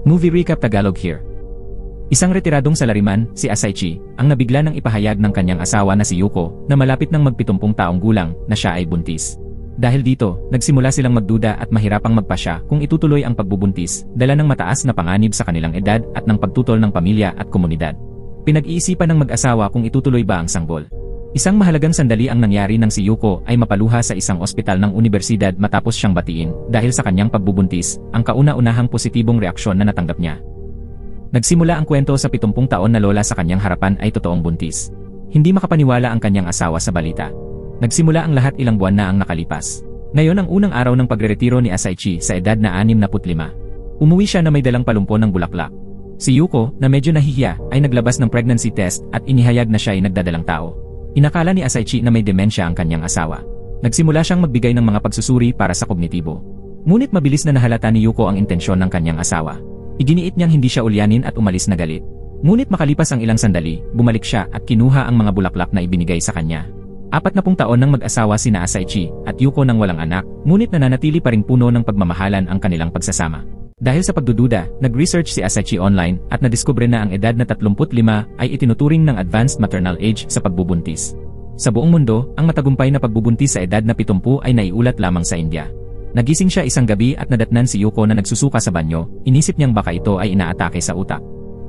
Movie Recap Tagalog here. Isang retiradong salariman, si Asaichi, ang nabigla ng ipahayag ng kanyang asawa na si Yuko na malapit ng mag-70 taong gulang na siya ay buntis. Dahil dito, nagsimula silang magduda at mahirapang magpasya kung itutuloy ang pagbubuntis, dala ng mataas na panganib sa kanilang edad at ng pagtutol ng pamilya at komunidad. Pinag-iisipan ng mag-asawa kung itutuloy ba ang sanggol. Isang mahalagang sandali ang nangyari nang si Yuko ay mapaluha sa isang ospital ng universidad matapos siyang batiin dahil sa kanyang pagbubuntis, ang kauna-unahang positibong reaksyon na natanggap niya. Nagsimula ang kwento sa 70 taon na lola sa kanyang harapan ay totoong buntis. Hindi makapaniwala ang kanyang asawa sa balita. Nagsimula ang lahat ilang buwan na ang nakalipas. Ngayon ang unang araw ng pagreretiro ni Asaichi sa edad na 65. Umuwi siya na may dalang palumpo ng bulaklak. Si Yuko, na medyo nahihiya, ay naglabas ng pregnancy test at inihayag na siya ay nagdadalang tao. Inakala ni Asaichi na may demensya ang kanyang asawa. Nagsimula siyang magbigay ng mga pagsusuri para sa kognitibo. Ngunit mabilis na nahalata ni Yuko ang intensyon ng kanyang asawa. Iginiit niyang hindi siya ulyanin at umalis na galit. Ngunit makalipas ang ilang sandali, bumalik siya at kinuha ang mga bulaklak na ibinigay sa kanya. 40 taon nang mag-asawa sina Asaichi at Yuko nang walang anak, ngunit nananatili pa ring puno ng pagmamahalan ang kanilang pagsasama. Dahil sa pagdududa, nag-research si Asaichi online at nadiskubre na ang edad na 35 ay itinuturing ng advanced maternal age sa pagbubuntis. Sa buong mundo, ang matagumpay na pagbubuntis sa edad na 70 ay naiulat lamang sa India. Nagising siya isang gabi at nadatnan si Yuko na nagsusuka sa banyo, inisip niyang baka ito ay inaatake sa utak.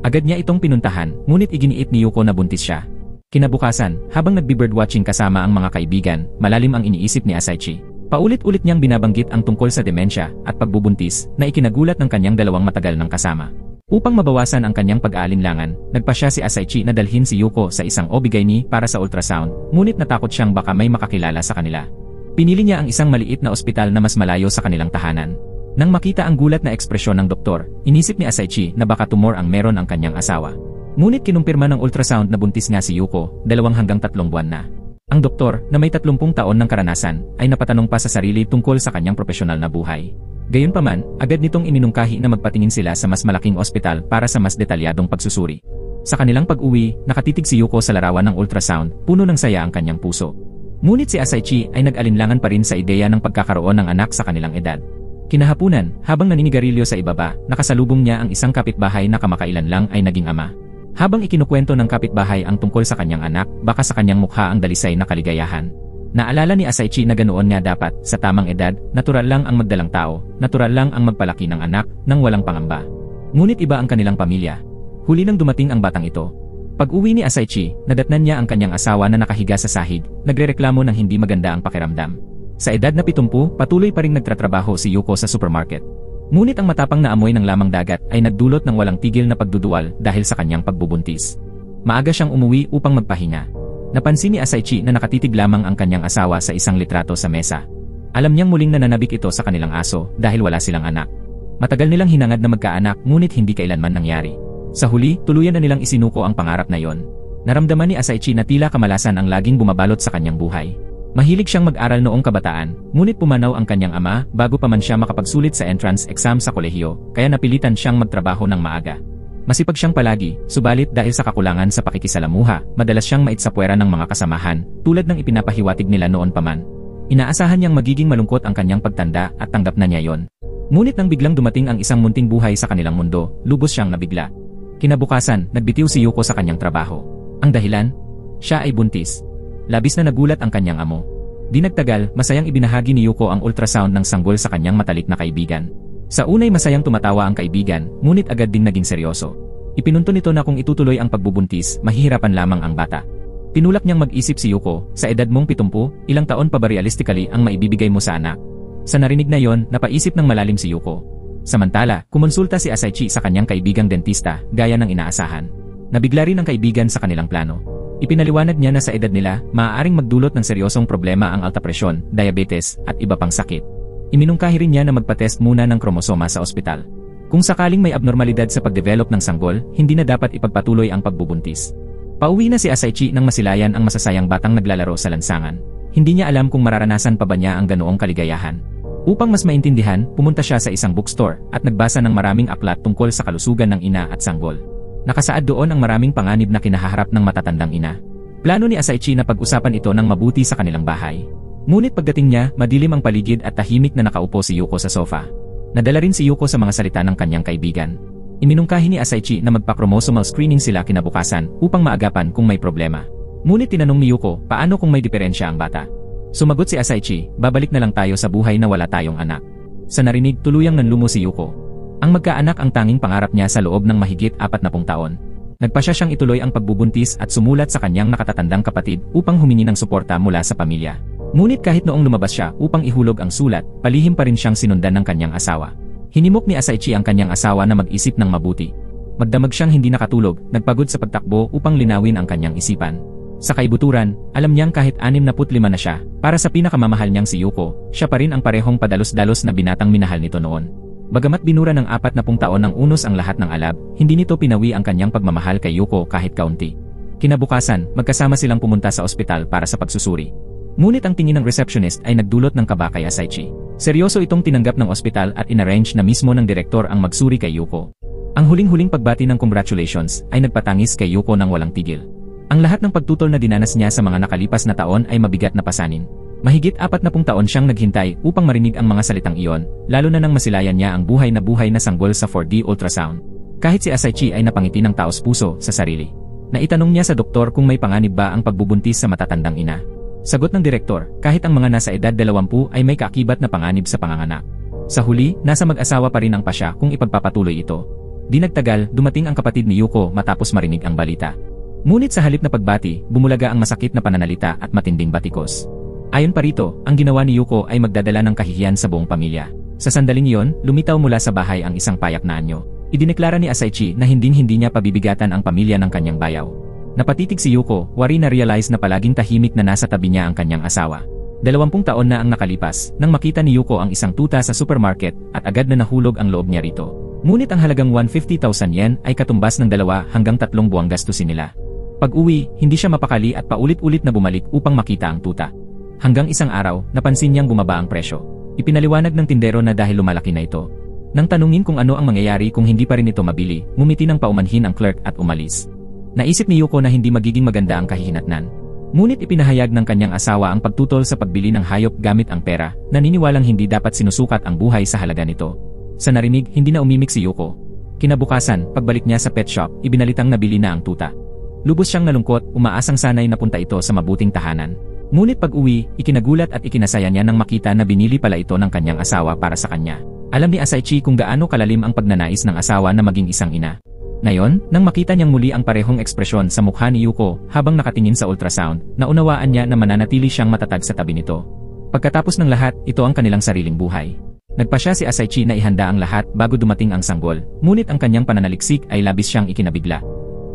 Agad niya itong pinuntahan, ngunit iginiit ni Yuko na buntis siya. Kinabukasan, habang nagbi-birdwatching kasama ang mga kaibigan, malalim ang iniisip ni Asaichi. Paulit-ulit niyang binabanggit ang tungkol sa demensya at pagbubuntis na ikinagulat ng kanyang dalawang matagal ng kasama. Upang mabawasan ang kanyang pag-aalinlangan, nagpasya si Asaichi na dalhin si Yuko sa isang OB-GYN para sa ultrasound, ngunit natakot siyang baka may makakilala sa kanila. Pinili niya ang isang maliit na ospital na mas malayo sa kanilang tahanan. Nang makita ang gulat na ekspresyon ng doktor, inisip ni Asaichi na baka tumor ang meron ang kanyang asawa. Ngunit kinumpirma ng ultrasound na buntis nga si Yuko, 2 hanggang 3 buwan na. Ang doktor, na may 30 taon ng karanasan, ay napatanong pa sa sarili tungkol sa kanyang profesional na buhay. Gayunpaman, agad nitong iminungkahi na magpatingin sila sa mas malaking ospital para sa mas detalyadong pagsusuri. Sa kanilang pag-uwi, nakatitig si Yuko sa larawan ng ultrasound, puno ng saya ang kanyang puso. Ngunit si Asaichi ay nag-alinlangan pa rin sa ideya ng pagkakaroon ng anak sa kanilang edad. Kinahapunan, habang naninigarilyo sa ibaba, nakasalubong niya ang isang kapitbahay na kamakailan lang ay naging ama. Habang ikinukwento ng kapitbahay ang tungkol sa kanyang anak, baka sa kanyang mukha ang dalisay na kaligayahan. Naalala ni Asaichi na ganoon nga dapat, sa tamang edad, natural lang ang magdalang tao, natural lang ang magpalaki ng anak, nang walang pangamba. Ngunit iba ang kanilang pamilya. Huli nang dumating ang batang ito. Pag-uwi ni Asaichi, nadatnan niya ang kanyang asawa na nakahiga sa sahig, nagrereklamo ng hindi maganda ang pakiramdam. Sa edad na 70, patuloy pa ring nagtatrabaho si Yuko sa supermarket. Ngunit ang matapang na amoy ng lamang dagat ay nagdulot ng walang tigil na pagduduwal dahil sa kanyang pagbubuntis. Maaga siyang umuwi upang magpahinga. Napansin ni Asaichi na nakatitig lamang ang kanyang asawa sa isang litrato sa mesa. Alam niyang muling nananabik ito sa kanilang aso dahil wala silang anak. Matagal nilang hinangad na magkaanak ngunit hindi kailanman nangyari. Sa huli, tuluyan na nilang isinuko ang pangarap na yon. Naramdaman ni Asaichi na tila kamalasan ang laging bumabalot sa kanyang buhay. Mahilig siyang mag-aral noong kabataan, ngunit pumanaw ang kanyang ama bago pa man siya makapagsulit sa entrance exam sa kolehiyo, kaya napilitan siyang magtrabaho ng maaga. Masipag siyang palagi, subalit dahil sa kakulangan sa pakikisalamuha, madalas siyang maitsapwera ng mga kasamahan, tulad ng ipinapahiwatig nila noon pa man. Inaasahan niyang magiging malungkot ang kanyang pagtanda at tanggap na niya yon. Ngunit nang biglang dumating ang isang munting buhay sa kanilang mundo, lubos siyang nabigla. Kinabukasan, nagbitiw si Yuko sa kanyang trabaho. Ang dahilan? Siya ay buntis. Labis na nagulat ang kanyang amo. Di nagtagal, masayang ibinahagi ni Yuko ang ultrasound ng sanggol sa kanyang matalik na kaibigan. Sa unay masayang tumatawa ang kaibigan, ngunit agad ding naging seryoso. Ipinunto nito na kung itutuloy ang pagbubuntis, mahihirapan lamang ang bata. Tinulak niyang mag-isip si Yuko, sa edad mong 70, ilang taon pa ba realistically ang maibibigay mo sa anak? Sa narinig na yon, napaisip ng malalim si Yuko. Samantala, kumonsulta si Asaichi sa kanyang kaibigang dentista, gaya ng inaasahan. Nabigla rin ang kaibigan sa kanilang plano. Ipinaliwanag niya na sa edad nila, maaaring magdulot ng seryosong problema ang alta presyon, diabetes, at iba pang sakit. Iminungkahi rin niya na magpatest muna ng kromosoma sa ospital. Kung sakaling may abnormalidad sa pagdevelop ng sanggol, hindi na dapat ipagpatuloy ang pagbubuntis. Pauwi na si Asaichi nang masilayan ang masasayang batang naglalaro sa lansangan. Hindi niya alam kung mararanasan pa ba niya ang ganoong kaligayahan. Upang mas maintindihan, pumunta siya sa isang bookstore at nagbasa ng maraming aklat tungkol sa kalusugan ng ina at sanggol. Nakasaad doon ang maraming panganib na kinahaharap ng matatandang ina. Plano ni Asaichi na pag-usapan ito ng mabuti sa kanilang bahay. Ngunit pagdating niya, madilim ang paligid at tahimik na nakaupo si Yuko sa sofa. Nadala rin si Yuko sa mga salita ng kanyang kaibigan. Iminungkahi ni Asaichi na magpa-chromosomal screening sila kinabukasan upang maagapan kung may problema. Ngunit tinanong ni Yuko, paano kung may diferensya ang bata? Sumagot si Asaichi, babalik na lang tayo sa buhay na wala tayong anak. Sa narinig, tuluyang nanlumo si Yuko. Ang magkaanak ang tanging pangarap niya sa loob ng mahigit 40 taon. Nagpasya siyang ituloy ang pagbubuntis at sumulat sa kanyang nakatatandang kapatid upang humingi ng suporta mula sa pamilya. Ngunit kahit noong lumabas siya upang ihulog ang sulat, palihim pa rin siyang sinundan ng kanyang asawa. Hinimok ni Asaichi ang kanyang asawa na mag-isip ng mabuti. Magdamag siyang hindi nakatulog, nagpagod sa pagtakbo upang linawin ang kanyang isipan. Sa kaibuturan, alam niyang kahit 65 na siya, para sa pinakamamahal niyang si Yuko, siya pa rin ang parehong padalos-dalos na binatang minahal nito noon. Bagamat binura ng 40 taon ng unos ang lahat ng alab, hindi nito pinawi ang kanyang pagmamahal kay Yuko kahit kaunti. Kinabukasan, magkasama silang pumunta sa ospital para sa pagsusuri. Ngunit ang tingin ng receptionist ay nagdulot ng kaba kay Asaichi. Seryoso itong tinanggap ng ospital at inarrange na mismo ng direktor ang magsuri kay Yuko. Ang huling-huling pagbati ng congratulations ay nagpatangis kay Yuko ng walang tigil. Ang lahat ng pagtutol na dinanas niya sa mga nakalipas na taon ay mabigat na pasanin. Mahigit 40 taon siyang naghintay upang marinig ang mga salitang iyon, lalo na nang masilayan niya ang buhay na sanggol sa 4D ultrasound. Kahit si Asaichi ay napangiti ng taos-puso sa sarili. Naitanong niya sa doktor kung may panganib ba ang pagbubuntis sa matatandang ina. Sagot ng direktor, kahit ang mga nasa edad 20 ay may kaakibat na panganib sa panganganak. Sa huli, nasa mag-asawa pa rin ang pasya kung ipagpapatuloy ito. Di nagtagal, dumating ang kapatid ni Yuko matapos marinig ang balita. Ngunit sa halip na pagbati, bumulaga ang masakit na pananalita at matinding batikos. Ayon pa rito, ang ginawa ni Yuko ay magdadala ng kahihiyan sa buong pamilya. Sa sandaling iyon, lumitaw mula sa bahay ang isang payak na anyo. Idineklara ni Asaichi na hindi niya pabibigatan ang pamilya ng kanyang bayaw. Napatitig si Yuko, wari na realize na palaging tahimik na nasa tabi niya ang kanyang asawa. 20 taon na ang nakalipas nang makita ni Yuko ang isang tuta sa supermarket at agad na nahulog ang loob niya rito. Ngunit ang halagang 150,000 yen ay katumbas ng 2 hanggang 3 buwang gastusin nila. Pag-uwi, hindi siya mapakali at paulit-ulit na bumalik upang makita ang tuta. Hanggang isang araw, napansin niyang bumaba ang presyo. Ipinaliwanag ng tindero na dahil lumalaki na ito. Nang tanungin kung ano ang mangyayari kung hindi pa rin ito mabili, ngumiti ng paumanhin ang clerk at umalis. Naisip ni Yuko na hindi magiging maganda ang kahihinatnan. Ngunit ipinahayag ng kanyang asawa ang pagtutol sa pagbili ng hayop gamit ang pera, naniniwalang hindi dapat sinusukat ang buhay sa halaga nito. Sa narinig, hindi na umimik si Yuko. Kinabukasan, pagbalik niya sa pet shop, ibinalitang nabili na ang tuta. Lubos siyang nalungkot, umaasang sanay napunta ito sa mabuting tahanan. Ngunit pag-uwi, ikinagulat at ikinasaya niya nang makita na binili pala ito ng kanyang asawa para sa kanya. Alam ni Asaichi kung gaano kalalim ang pagnanais ng asawa na maging isang ina. Ngayon, nang makita niyang muli ang parehong ekspresyon sa mukha ni Yuko habang nakatingin sa ultrasound, naunawaan niya na mananatili siyang matatag sa tabi nito. Pagkatapos ng lahat, ito ang kanilang sariling buhay. Nagpasya si Asaichi na ihanda ang lahat bago dumating ang sanggol, ngunit ang kanyang pananaliksik ay labis siyang ikinabigla.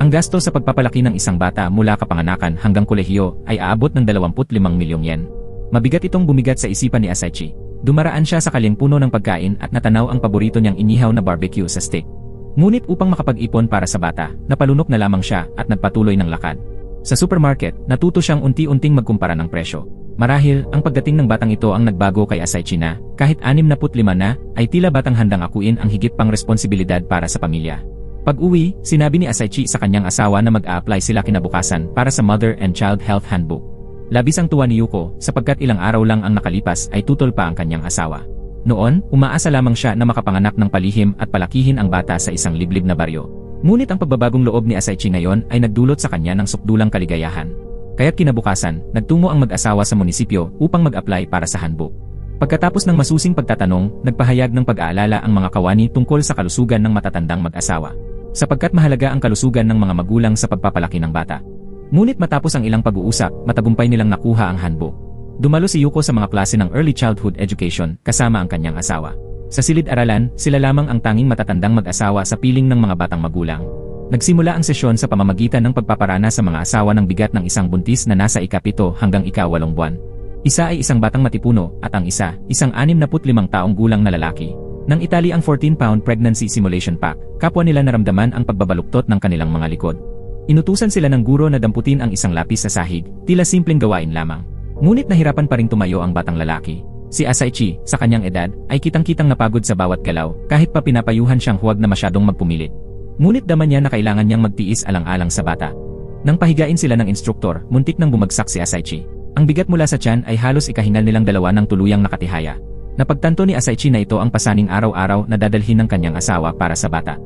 Ang gasto sa pagpapalaki ng isang bata mula kapanganakan hanggang kolehiyo ay aabot ng 25 milyong yen. Mabigat itong bumigat sa isipan ni Asaichi. Dumaraan siya sa kalyang puno ng pagkain at natanaw ang paborito niyang inihaw na barbecue sa steak. Ngunit upang makapag-ipon para sa bata, napalunok na lamang siya at nagpatuloy ng lakad. Sa supermarket, natuto siyang unti-unting magkumpara ng presyo. Marahil, ang pagdating ng batang ito ang nagbago kay Asaichi na, kahit 65 na, ay tila batang handang akuin ang higit pang responsibilidad para sa pamilya. Pag-uwi, sinabi ni Asaichi sa kanyang asawa na mag-a-apply sila kinabukasan para sa Mother and Child Health Handbook. Labis ang tuwa ni Yuko sapagkat ilang araw lang ang nakalipas ay tutol pa ang kanyang asawa. Noon, umaasa lamang siya na makapanganak ng palihim at palakihin ang bata sa isang liblib na baryo. Ngunit ang pagbabagong loob ni Asaichi ngayon ay nagdulot sa kanya ng sukdulang kaligayahan. Kaya't kinabukasan, nagtungo ang mag-asawa sa munisipyo upang mag-apply para sa handbook. Pagkatapos ng masusing pagtatanong, nagpahayag ng pag-aalala ang mga kawani tungkol sa kalusugan ng matatandang mag-asawa. Sapagkat mahalaga ang kalusugan ng mga magulang sa pagpapalaki ng bata. Ngunit matapos ang ilang pag-uusap, matagumpay nilang nakuha ang handbook. Dumalo si Yuko sa mga klase ng early childhood education kasama ang kanyang asawa. Sa silid-aralan, sila lamang ang tanging matatandang mag-asawa sa piling ng mga batang magulang. Nagsimula ang sesyon sa pamamagitan ng pagpaparana sa mga asawa ng bigat ng isang buntis na nasa ika-7 hanggang ika-8 buwan. Isa ay isang batang matipuno at ang isa, isang 65 taong gulang na lalaki. Nang itali ang 14-pound pregnancy simulation pack, kapwa nila naramdaman ang pagbabaluktot ng kanilang mga likod. Inutusan sila ng guro na damputin ang isang lapis sa sahig, tila simpleng gawain lamang. Ngunit nahirapan pa ring tumayo ang batang lalaki. Si Asaichi, sa kanyang edad, ay kitang-kitang napagod sa bawat galaw, kahit pa pinapayuhan siyang huwag na masyadong magpumilit. Ngunit daman niya na kailangan niyang magtiis alang-alang sa bata. Nang pahigain sila ng instruktor, muntik nang bumagsak si Asaichi. Ang bigat mula sa tiyan ay halos ikahingal nilang dalawa ng tuluyang nakatihaya. Napagtanto ni Asaichi na ito ang pasaning araw-araw na dadalhin ng kanyang asawa para sa bata.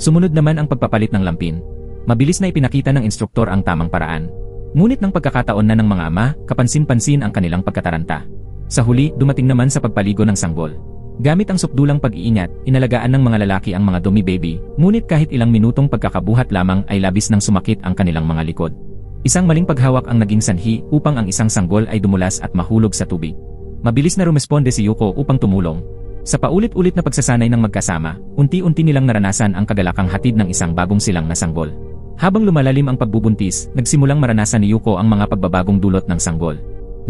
Sumunod naman ang pagpapalit ng lampin. Mabilis na ipinakita ng instruktor ang tamang paraan. Ngunit ng pagkakataon na ng mga ama, kapansin-pansin ang kanilang pagkataranta. Sa huli, dumating naman sa pagpaligo ng sanggol. Gamit ang sukdulang pag-iingat, inalagaan ng mga lalaki ang mga dummy baby, ngunit kahit ilang minutong pagkakabuhat lamang ay labis nang sumakit ang kanilang mga likod. Isang maling paghawak ang naging sanhi upang ang isang sanggol ay dumulas at mahulog sa tubig. Mabilis na rumesponde si Yuko upang tumulong. Sa paulit-ulit na pagsasanay ng magkasama, unti-unti nilang naranasan ang kagalakang hatid ng isang bagong silang na sanggol. Habang lumalalim ang pagbubuntis, nagsimulang maranasan ni Yuko ang mga pagbabagong dulot ng sanggol.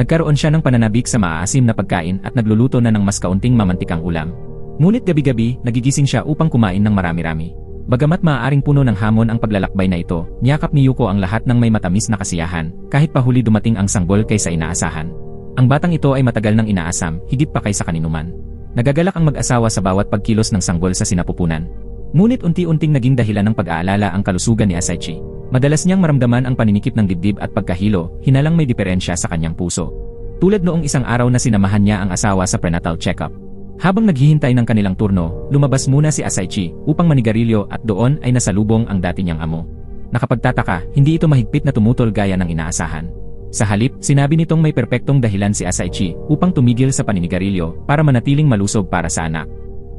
Nagkaroon siya ng pananabik sa maaasim na pagkain at nagluluto na ng mas kaunting mamantikang ulam. Ngunit gabi-gabi, nagigising siya upang kumain ng marami-rami. Bagamat maaaring puno ng hamon ang paglalakbay na ito, niyakap ni Yuko ang lahat ng may matamis na kasiyahan, kahit pa huli dumating ang sanggol kaysa inaasahan. Ang batang ito ay matagal nang inaasam, higit pa kaysa kaninuman. Nagagalak ang mag-asawa sa bawat pagkilos ng sanggol sa sinapupunan. Ngunit unti-unting naging dahilan ng pag-aalala ang kalusugan ni Asaichi. Madalas niyang maramdaman ang paninikip ng dibdib at pagkahilo, hinalang may diferensya sa kanyang puso. Tulad noong isang araw na sinamahan niya ang asawa sa prenatal check-up. Habang naghihintay ng kanilang turno, lumabas muna si Asaichi upang manigarilyo at doon ay nasalubong ang dati niyang amo. Nakapagtataka, hindi ito mahigpit na tumutol gaya ng inaasahan. Sa halip, sinabi nitong may perpektong dahilan si Asaichi upang tumigil sa paninigarilyo para manatiling malusog para sa anak.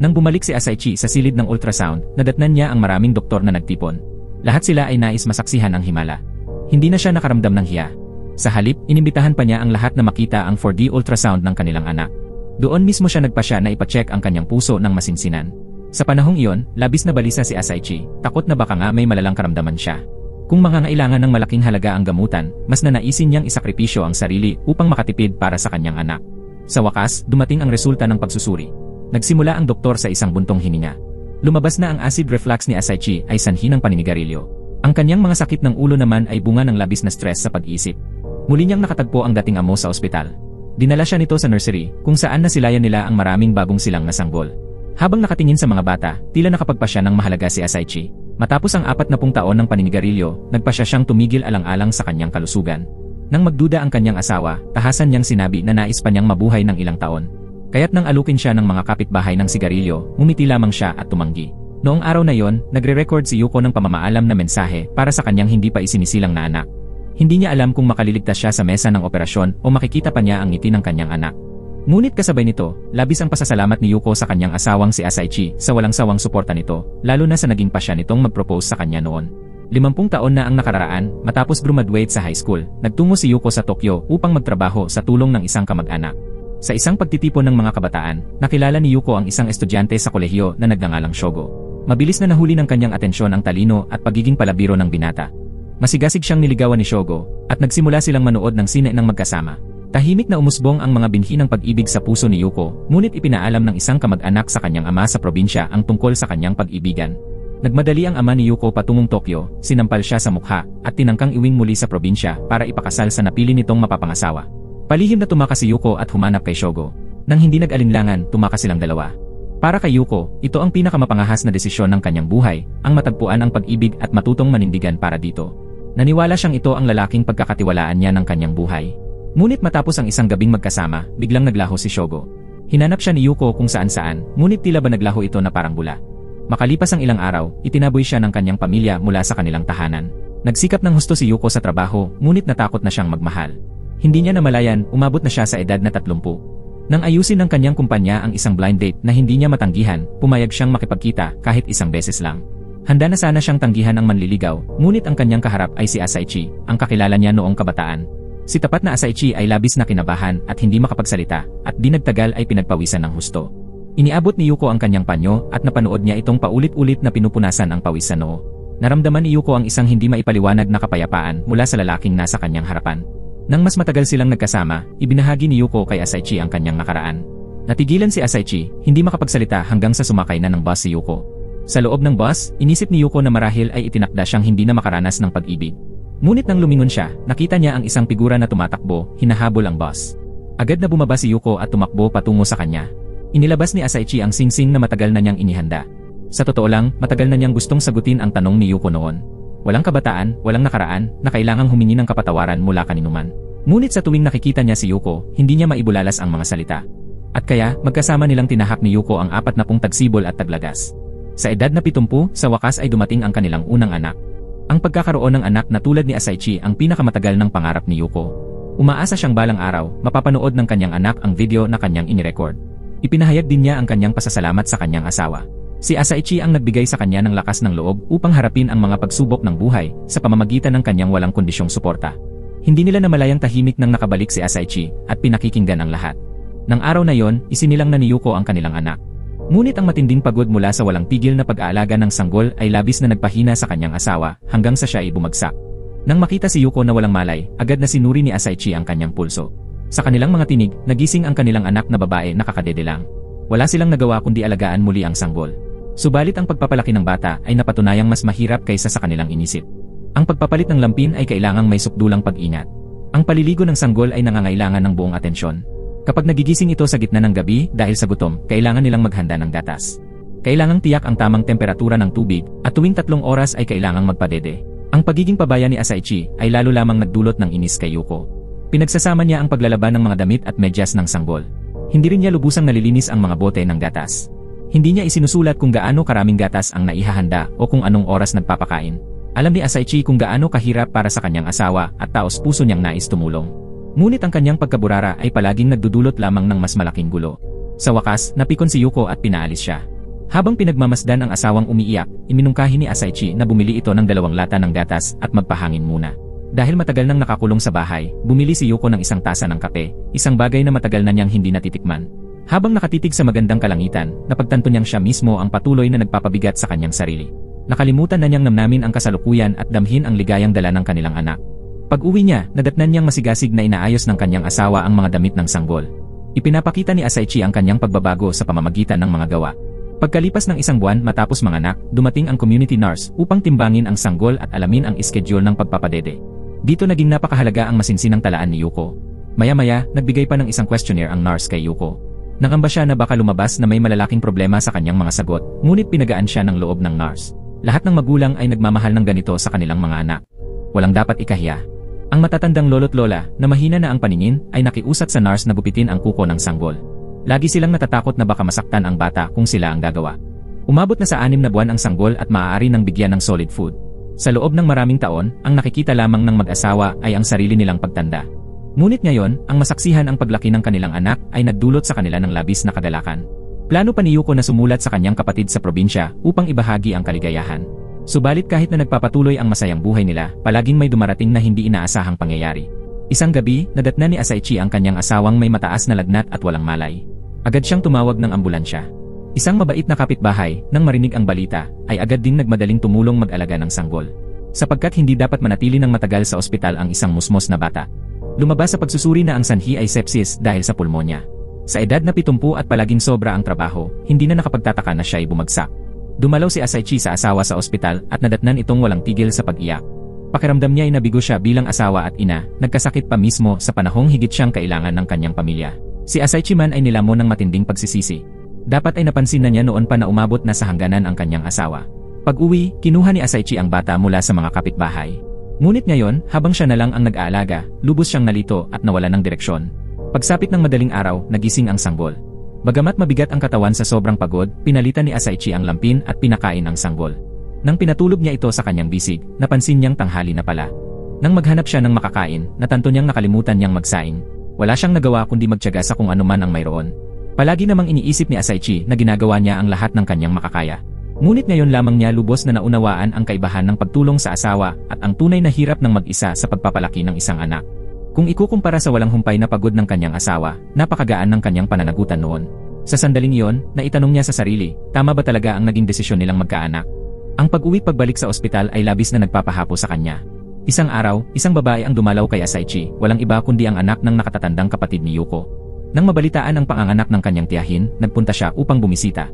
Nang bumalik si Asaichi sa silid ng ultrasound, nadatnan niya ang maraming doktor na nagtipon. Lahat sila ay nais masaksihan ang himala. Hindi na siya nakaramdam ng hiya. Sa halip, inimbitahan pa niya ang lahat na makita ang 4D ultrasound ng kanilang anak. Doon mismo siya nagpasya na ipacheck ang kanyang puso ng masinsinan. Sa panahong iyon, labis na balisa si Asaichi, takot na baka nga may malalang karamdaman siya. Kung mangangailangan ng malaking halaga ang gamutan, mas nanaisin niyang isakripisyo ang sarili upang makatipid para sa kanyang anak. Sa wakas, dumating ang resulta ng pagsusuri. Nagsimula ang doktor sa isang buntong hininga. Lumabas na ang acid reflux ni Asaichi ay sanhi ng paninigarilyo. Ang kanyang mga sakit ng ulo naman ay bunga ng labis na stress sa pag-iisip. Muli niyang nakatagpo ang dating amo sa ospital. Dinala siya nito sa nursery, kung saan nasilayan nila ang maraming bagong silang na sanggol. Habang nakatingin sa mga bata, tila nakapagpasya ng mahalaga si Asaichi. Matapos ang 40 taon ng paninigarilyo, nagpasya siyang tumigil alang-alang sa kanyang kalusugan. Nang magduda ang kanyang asawa, tahasan niyang sinabi na nais pa niyang mabuhay ng ilang taon. Kaya't nang alukin siya ng mga kapitbahay ng sigarilyo, ngumiti lamang siya at tumanggi. Noong araw na yon, nagre-record si Yuko ng pamamaalam na mensahe para sa kanyang hindi pa isinisilang na anak. Hindi niya alam kung makaliligtas siya sa mesa ng operasyon o makikita pa niya ang ngiti ng kanyang anak. Ngunit kasabay nito, labis ang pasasalamat ni Yuko sa kanyang asawang si Asaichi sa walang sawang suporta nito, lalo na sa naging pasya nitong mag-propose sa kanya noon. 50 taon na ang nakararaan, matapos graduate sa high school, nagtungo si Yuko sa Tokyo upang magtrabaho sa tulong ng isang kamag-anak. Sa isang pagtitipon ng mga kabataan, nakilala ni Yuko ang isang estudyante sa kolehiyo na nagngangalang Shogo. Mabilis na nahuli ng kanyang atensyon ang talino at pagiging palabiro ng binata. Masigasig siyang niligawan ni Shogo, at nagsimula silang manood ng sine ng magkasama. Tahimik na umusbong ang mga binhi ng pag-ibig sa puso ni Yuko, ngunit ipinaalam ng isang kamag-anak sa kanyang ama sa probinsya ang tungkol sa kanyang pag-ibigan. Nagmadali ang ama ni Yuko patungong Tokyo, sinampal siya sa mukha, at tinangkang iwing muli sa probinsya para ipakasal sa napili nitong mapapangasawa. Palihim na tumakas si Yuko at humanap kay Shogo. Nang hindi nag-alinlangan, tumakas silang dalawa. Para kay Yuko, ito ang pinakamapangahas na desisyon ng kanyang buhay, ang matagpuan ang pag-ibig at matutong manindigan para dito. Naniwala siyang ito ang lalaking pagkakatiwalaan niya ng kanyang buhay. Ngunit matapos ang isang gabing magkasama, biglang naglaho si Shogo. Hinanap siya ni Yuko kung saan-saan, ngunit tila ba naglaho ito na parang bula. Makalipas ang ilang araw, itinaboy siya ng kanyang pamilya mula sa kanilang tahanan. Nagsikap ng husto si Yuko sa trabaho, ngunit natakot na siyang magmahal. Hindi niya namalayan, umabot na siya sa edad na 30. Nang ayusin ng kanyang kumpanya ang isang blind date na hindi niya matanggihan, pumayag siyang makipagkita kahit isang beses lang. Handa na sana siyang tanggihan ang manliligaw, ngunit ang kanyang kaharap ay si Asaichi, ang kakilala niya noong kabataan. Si tapat na Asaichi ay labis na kinabahan at hindi makapagsalita, at di nagtagal ay pinagpawisan ng husto. Iniabot ni Yuko ang kanyang panyo at napanood niya itong paulit-ulit na pinupunasan ang pawis sa noo. Naramdaman ni Yuko ang isang hindi maipaliwanag na kapayapaan mula sa lalaking nasa kanyang harapan. Nang mas matagal silang nagkasama, ibinahagi ni Yuko kay Asaichi ang kanyang nakaraan. Natigilan si Asaichi, hindi makapagsalita hanggang sa sumakay na ng bus si Yuko. Sa loob ng bus, inisip ni Yuko na marahil ay itinakda siyang hindi na makaranas ng pag-ibig. Ngunit nang lumingon siya, nakita niya ang isang figura na tumatakbo, hinahabol ang bus. Agad na bumaba si Yuko at tumakbo patungo sa kanya. Inilabas ni Asaichi ang singsing na matagal na niyang inihanda. Sa totoo lang, matagal na niyang gustong sagutin ang tanong ni Yuko noon. Walang kabataan, walang nakaraan, na kailangang humingi ng kapatawaran mula kaninuman. Ngunit sa tuwing nakikita niya si Yuko, hindi niya maibulalas ang mga salita. At kaya, magkasama nilang tinahak ni Yuko ang 40 tagsibol at taglagas. Sa edad na 70, sa wakas ay dumating ang kanilang unang anak. Ang pagkakaroon ng anak na tulad ni Asaichi ang pinakamatagal ng pangarap ni Yuko. Umaasa siyang balang araw, mapapanood ng kanyang anak ang video na kanyang inirecord. Ipinahayag din niya ang kanyang pasasalamat sa kanyang asawa. Si Asaichi ang nagbigay sa kanya ng lakas ng loob upang harapin ang mga pagsubok ng buhay sa pamamagitan ng kanyang walang kondisyong suporta. Hindi nila namalayang tahimik nang nakabalik si Asaichi at pinakikinggan ang lahat. Nang araw na yon, isinilang na ni Yuko ang kanilang anak. Ngunit ang matinding pagod mula sa walang tigil na pag-aalaga ng sanggol ay labis na nagpahina sa kanyang asawa hanggang sa siya ay bumagsak. Nang makita si Yuko na walang malay, agad na sinuri ni Asaichi ang kanyang pulso. Sa kanilang mga tinig, nagising ang kanilang anak na babae na kakadede lang. Wala silang nagawa kundi alagaan muli ang sanggol. Subalit ang pagpapalaki ng bata ay napatunayang mas mahirap kaysa sa kanilang inisip. Ang pagpapalit ng lampin ay kailangang may sukdulang pag-ingat. Ang paliligo ng sanggol ay nangangailangan ng buong atensyon. Kapag nagigising ito sa gitna ng gabi dahil sa gutom, kailangan nilang maghanda ng gatas. Kailangang tiyak ang tamang temperatura ng tubig at tuwing 3 oras ay kailangang magpadede. Ang pagiging pabaya ni Asaichi ay lalo lamang nagdulot ng inis kay Yuko. Pinagsasama niya ang paglalaban ng mga damit at medyas ng sanggol. Hindi rin niya lubusang nalilinis ang mga bote ng gatas. Hindi niya isinusulat kung gaano karaming gatas ang naihahanda o kung anong oras nagpapakain. Alam ni Asaichi kung gaano kahirap para sa kanyang asawa at taos-puso niyang nais tumulong. Ngunit ang kanyang pagkaburara ay palaging nagdudulot lamang ng mas malaking gulo. Sa wakas, napikon si Yuko at pinaalis siya. Habang pinagmamasdan ang asawang umiiyak, iminungkahi ni Asaichi na bumili ito ng 2 lata ng gatas at magpahangin muna. Dahil matagal nang nakakulong sa bahay, bumili si Yuko ng 1 tasa ng kape, isang bagay na matagal na niyang hindi natitikman. Habang nakatitig sa magandang kalangitan, napagtanto niyang siya mismo ang patuloy na nagpapabigat sa kanyang sarili. Nakalimutan na niyang namnamin ang kasalukuyan at damhin ang ligayang dala ng kanilang anak. Pag-uwi niya, nadatnan niyang masigasig na inaayos ng kanyang asawa ang mga damit ng sanggol. Ipinapakita ni Asaichi ang kanyang pagbabago sa pamamagitan ng mga gawa. Pagkalipas ng 1 buwan matapos manganak, dumating ang community nurse upang timbangin ang sanggol at alamin ang iskediul ng pagpapadede. Dito naging napakahalaga ang masinsinang talaan ni Yuko. Maya-maya, nagbigay pa ng isang questionnaire ang nurse kay Yuko. Nangamba siya na baka lumabas na may malalaking problema sa kanyang mga sagot, ngunit pinagaan siya ng loob ng nurse. Lahat ng magulang ay nagmamahal ng ganito sa kanilang mga anak. Walang dapat ikahiya. Ang matatandang lolo't lola na mahina na ang paningin ay nakiusap sa nurse na gupitin ang kuko ng sanggol. Lagi silang natatakot na baka masaktan ang bata kung sila ang gagawa. Umabot na sa 6 na buwan ang sanggol at maaari nang bigyan ng solid food. Sa loob ng maraming taon, ang nakikita lamang ng mag-asawa ay ang sarili nilang pagtanda. Ngunit ngayon, ang masaksihan ang paglaki ng kanilang anak ay nagdulot sa kanila ng labis na kagalakan. Plano pa ni Yuko na sumulat sa kanyang kapatid sa probinsya upang ibahagi ang kaligayahan. Subalit kahit na nagpapatuloy ang masayang buhay nila, palaging may dumarating na hindi inaasahang pangyayari. Isang gabi, nadatnan ni Asaichi ang kanyang asawang may mataas na lagnat at walang malay. Agad siyang tumawag ng ambulansya. Isang mabait na kapitbahay, nang marinig ang balita, ay agad din nagmadaling tumulong mag-alaga ng sanggol. Sapagkat hindi dapat manatili ng matagal sa ospital ang isang musmos na bata. Lumabas sa pagsusuri na ang sanhi ay sepsis dahil sa pulmonya. Sa edad na 70 at palaging sobra ang trabaho, hindi na nakapagtataka na siya ay bumagsak. Dumalaw si Asaichi sa asawa sa ospital at nadatnan itong walang tigil sa pag-iyak. Pakiramdam niya ay nabigo siya bilang asawa at ina, nagkasakit pa mismo sa panahong higit siyang kailangan ng kanyang pamilya. Si Asaichi man ay nilamon ng matinding pagsisisi. Dapat ay napansin na niya noon pa na umabot na sa hangganan ang kanyang asawa. Pag-uwi, kinuha ni Asaichi ang bata mula sa mga kapitbahay. Ngunit ngayon, habang siya na lang ang nag-aalaga, lubos siyang nalito at nawala ng direksyon. Pagsapit ng madaling araw, nagising ang sanggol. Bagamat mabigat ang katawan sa sobrang pagod, pinalitan ni Asaichi ang lampin at pinakain ang sanggol. Nang pinatulog niya ito sa kanyang bisig, napansin niyang tanghali na pala. Nang maghanap siya ng makakain, natanto niyang nakalimutan niyang magsaing. Wala siyang nagawa kundi magtiyaga sa kung anuman ang mayroon. Palagi namang iniisip ni Asaichi na ginagawa niya ang lahat ng kanyang makakaya. Ngunit ngayon lamang niya lubos na naunawaan ang kaibahan ng pagtulong sa asawa at ang tunay na hirap ng mag-isa sa pagpapalaki ng isang anak. Kung ikukumpara sa walang humpay na pagod ng kanyang asawa, napakagaan ng kanyang pananagutan noon. Sa sandaling iyon, naitanong niya sa sarili, tama ba talaga ang naging desisyon nilang magkaanak? Ang pag-uwi pagbalik sa ospital ay labis na nagpapahapo sa kanya. Isang araw, isang babae ang dumalaw kay Asaichi, walang iba kundi ang anak ng nakatatandang kapatid ni Yuko. Nang mabalitaan ang panganganak ng kanyang tiyahin, nagpunta siya upang bumisita.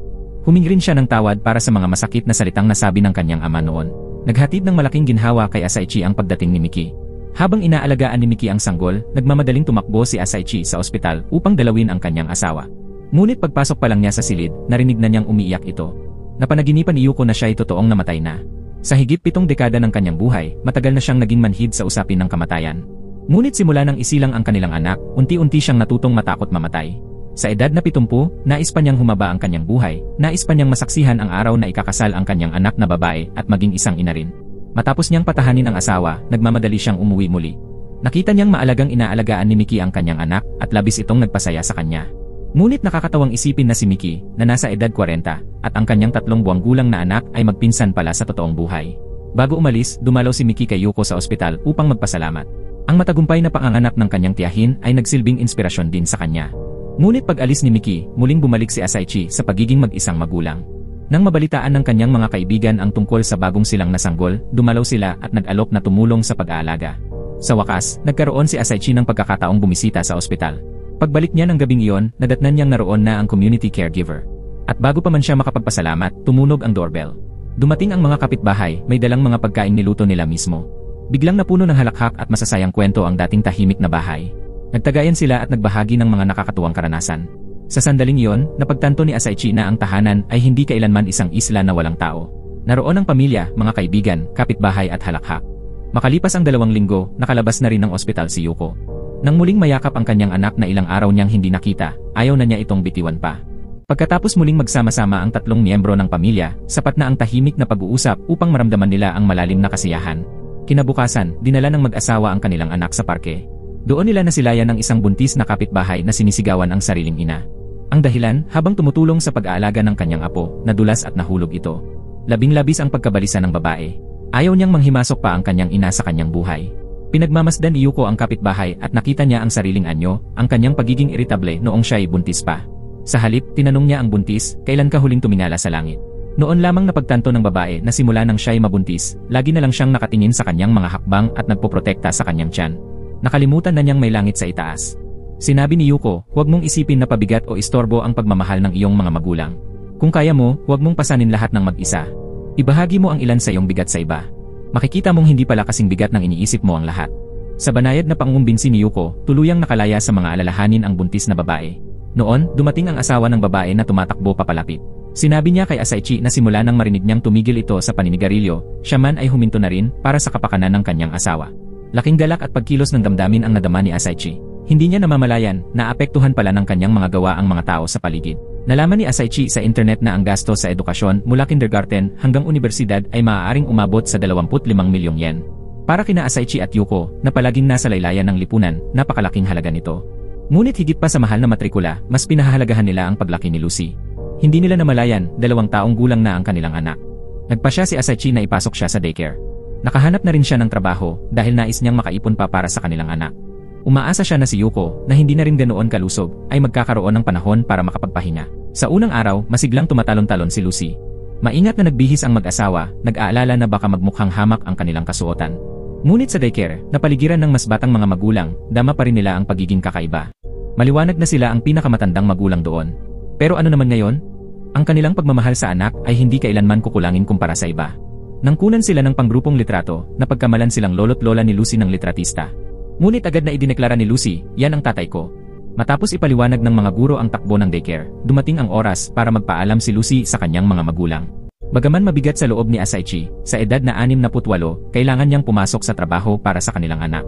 Humingi rin siya ng tawad para sa mga masakit na salitang nasabi ng kanyang ama noon. Naghatid ng malaking ginhawa kay Asaichi ang pagdating ni Miki. Habang inaalagaan ni Miki ang sanggol, nagmamadaling tumakbo si Asaichi sa ospital upang dalawin ang kanyang asawa. Ngunit pagpasok pa lang niya sa silid, narinig na niyang umiiyak ito. Napanaginipan ni Yuko na siya ay totoong namatay na. Sa higit 7 dekada ng kanyang buhay, matagal na siyang naging manhid sa usapin ng kamatayan. Ngunit simula nang isilang ang kanilang anak, unti-unti siyang natutong matakot mamatay. Sa edad na 70, nais pa niyang humaba ang kanyang buhay, nais pa niyang masaksihan ang araw na ikakasal ang kanyang anak na babae at maging isang ina rin. Matapos niyang patahanin ang asawa, nagmamadali siyang umuwi muli. Nakita niyang maalagang inaalagaan ni Mickey ang kanyang anak at labis itong nagpasaya sa kanya. Ngunit nakakatawang isipin na si Mickey, na nasa edad 40, at ang kanyang 3 buwang gulang na anak ay magpinsan pala sa totoong buhay. Bago umalis, dumalaw si Mickey kay Yuko sa ospital upang magpasalamat. Ang matagumpay na panganganak ng kanyang tiyahin ay nagsilbing inspirasyon din sa kanya. Ngunit pag-alis ni Mickey, muling bumalik si Asaichi sa pagiging mag-isang magulang. Nang mabalitaan ng kanyang mga kaibigan ang tungkol sa bagong silang nasanggol, dumalaw sila at nag-alok na tumulong sa pag-aalaga. Sa wakas, nagkaroon si Asaichi ng pagkakataong bumisita sa ospital. Pagbalik niya ng gabing iyon, nadatnan niyang naroon na ang community caregiver. At bago pa man siya makapagpasalamat, tumunog ang doorbell. Dumating ang mga kapitbahay, may dalang mga pagkain niluto nila mismo. Biglang napuno ng halakhak at masasayang kwento ang dating tahimik na bahay. Nagtagayan sila at nagbahagi ng mga nakakatuwang karanasan. Sa sandaling iyon, napagtanto ni Asaichi na ang tahanan ay hindi kailanman isang isla na walang tao. Naroon ang pamilya, mga kaibigan, kapitbahay at halakhak. Makalipas ang 2 linggo, nakalabas na rin ng ospital si Yuko. Nang muling mayakap ang kanyang anak na ilang araw niyang hindi nakita, ayaw na niya itong bitiwan pa. Pagkatapos muling magsama-sama ang 3 miyembro ng pamilya, sapat na ang tahimik na pag-uusap upang maramdaman nila ang malalim na kasiyahan. Kinabukasan, dinala ng mag-asawa ang kanilang anak sa parke. Doon nila nasilayan ng isang buntis na kapitbahay na sinisigawan ang sariling ina. Ang dahilan, habang tumutulong sa pag-aalaga ng kanyang apo, nadulas at nahulog ito. Labing-labis ang pagkabalisa ng babae. Ayaw niyang manghimasok pa ang kanyang ina sa kanyang buhay. Pinagmamasdan ni Yuko ang kapitbahay at nakita niya ang sariling anyo, ang kanyang pagiging iritable noong siya'y buntis pa. Sa halip, tinanong niya ang buntis, kailan ka huling tumingala sa langit? Noon lamang napagtanto ng babae na simula nang siya'y mabuntis, lagi na lang siyang nakatingin sa kanyang mga hakbang at nagpoprotekta sa kanyang tiyan. Nakalimutan na niyang may langit sa itaas. Sinabi ni Yuko, huwag mong isipin na pabigat o istorbo ang pagmamahal ng iyong mga magulang. Kung kaya mo, huwag mong pasanin lahat ng mag-isa. Ibahagi mo ang ilan sa iyong bigat sa iba. Makikita mong hindi pala kasing bigat ng iniisip mo ang lahat. Sa banayad na pangungumbinsi ni Yuko, tuluyang nakalaya sa mga alalahanin ang buntis na babae. Noon, dumating ang asawa ng babae na tumatakbo papalapit. Sinabi niya kay Asaichi na simula nang marinig niyang tumigil ito sa paninigarilyo, siya man ay huminto na rin para sa kapakanan ng kanyang asawa. Laking galak at pagkilos ng damdamin ang nadama ni Asaichi. Hindi niya namamalayan na apektuhan pala ng kanyang mga gawa ang mga tao sa paligid. Nalaman ni Asaichi sa internet na ang gasto sa edukasyon mula kindergarten hanggang universidad ay maaaring umabot sa 25 milyong yen. Para kina Asaichi at Yuko, na palaging nasa laylayan ng lipunan, napakalaking halaga nito. Ngunit higit pa sa mahal na matrikula, mas pinahahalagahan nila ang paglaki ni Lucy. Hindi nila namalayan, 2 taong gulang na ang kanilang anak. Nagpasya si Asaichi na ipasok siya sa daycare. Nakahanap na rin siya ng trabaho dahil nais niyang makaipon pa para sa kanilang anak. Umaasa siya na si Yuko, na hindi na rin ganoon kalusog, ay magkakaroon ng panahon para makapagpahinga. Sa unang araw, masiglang tumatalon-talon si Lucy. Maingat na nagbihis ang mag-asawa, nag-aalala na baka magmukhang hamak ang kanilang kasuotan. Ngunit sa daycare, napaligiran ng mas batang mga magulang, dama pa rin nila ang pagiging kakaiba. Maliwanag na sila ang pinakamatandang magulang doon. Pero ano naman ngayon? Ang kanilang pagmamahal sa anak ay hindi kailanman kukulangin kumpara sa iba. Nang kunan sila ng panggrupong litrato, napagkamalan silang lolo't lola ni Lucy ng litratista. Ngunit agad na idineklara ni Lucy, yan ang tatay ko. Matapos ipaliwanag ng mga guro ang takbo ng daycare, dumating ang oras para magpaalam si Lucy sa kanyang mga magulang. Bagaman mabigat sa loob ni Asaichi, sa edad na 68, kailangan niyang pumasok sa trabaho para sa kanilang anak.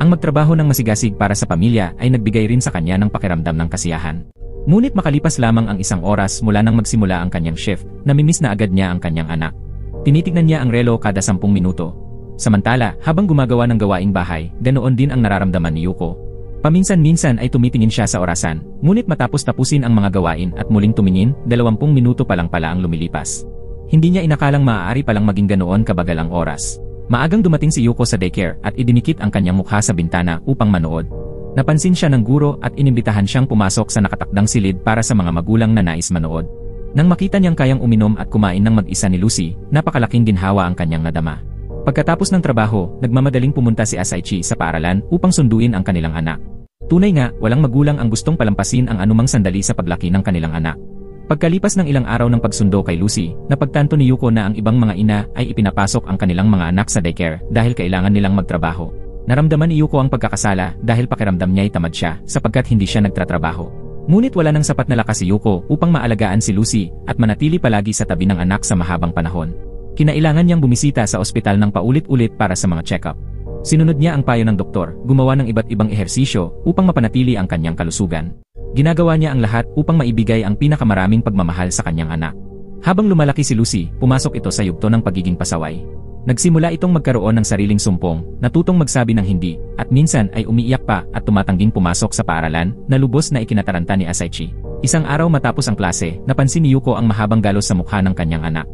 Ang magtrabaho ng masigasig para sa pamilya ay nagbigay rin sa kanya ng pakiramdam ng kasiyahan. Ngunit makalipas lamang ang 1 oras mula nang magsimula ang kanyang shift, namimiss na agad niya ang kanyang anak. Tinitignan niya ang relo kada 10 minuto. Samantala, habang gumagawa ng gawaing bahay, ganoon din ang nararamdaman ni Yuko. Paminsan-minsan ay tumitingin siya sa orasan, ngunit matapos tapusin ang mga gawain at muling tumingin, 20 minuto pa lang pala ang lumilipas. Hindi niya inakalang maaari palang maging ganoon kabagal ang oras. Maagang dumating si Yuko sa daycare at idinikit ang kanyang mukha sa bintana upang manood. Napansin siya ng guro at inimbitahan siyang pumasok sa nakatakdang silid para sa mga magulang na nais manood. Nang makita niyang kayang uminom at kumain ng mag-isa ni Lucy, napakalaking ginhawa ang kanyang nadama. Pagkatapos ng trabaho, nagmamadaling pumunta si Asaichi sa paaralan upang sunduin ang kanilang anak. Tunay nga, walang magulang ang gustong palampasin ang anumang sandali sa paglaki ng kanilang anak. Pagkalipas ng ilang araw ng pagsundo kay Lucy, napagtanto ni Yuko na ang ibang mga ina ay ipinapasok ang kanilang mga anak sa daycare dahil kailangan nilang magtrabaho. Naramdaman ni Yuko ang pagkakasala dahil pakiramdam niya'y tamad siya sapagkat hindi siya nagtatrabaho. Ngunit wala nang sapat na lakas si Yuko upang maalagaan si Lucy at manatili palagi sa tabi ng anak sa mahabang panahon. Kinailangan niyang bumisita sa ospital ng paulit-ulit para sa mga check-up. Sinunod niya ang payo ng doktor, gumawa ng iba't ibang ehersisyo upang mapanatili ang kanyang kalusugan. Ginagawa niya ang lahat upang maibigay ang pinakamaraming pagmamahal sa kanyang anak. Habang lumalaki si Lucy, pumasok ito sa yugto ng pagiging pasaway. Nagsimula itong magkaroon ng sariling sumpong, natutong magsabi ng hindi, at minsan ay umiiyak pa at tumatangging pumasok sa paaralan na lubos na ikinataranta ni Asaichi. Isang araw matapos ang klase, napansin ni Yuko ang mahabang galos sa mukha ng kanyang anak.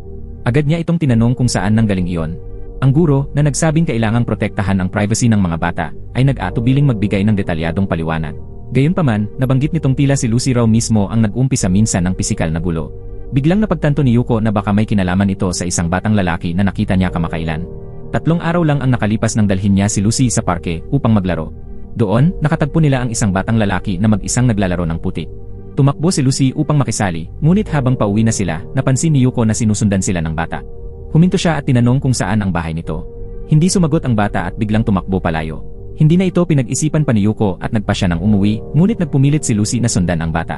Agad niya itong tinanong kung saan nanggaling iyon. Ang guro, na nagsabing kailangang protektahan ang privacy ng mga bata, ay nag-atubiling magbigay ng detalyadong paliwanag. Gayunpaman, nabanggit nitong tila si Lucy raw mismo ang nag-umpisa minsan ng pisikal na gulo. Biglang napagtanto ni Yuko na baka may kinalaman ito sa isang batang lalaki na nakita niya kamakailan. 3 araw lang ang nakalipas nang dalhin niya si Lucy sa parke upang maglaro. Doon, nakatagpo nila ang isang batang lalaki na mag-isang naglalaro ng putik. Tumakbo si Lucy upang makisali, ngunit habang pauwi na sila, napansin ni Yuko na sinusundan sila ng bata. Huminto siya at tinanong kung saan ang bahay nito. Hindi sumagot ang bata at biglang tumakbo palayo. Hindi na ito pinag-isipan pa ni Yuko at nagpa siya ng umuwi, ngunit nagpumilit si Lucy na sundan ang bata.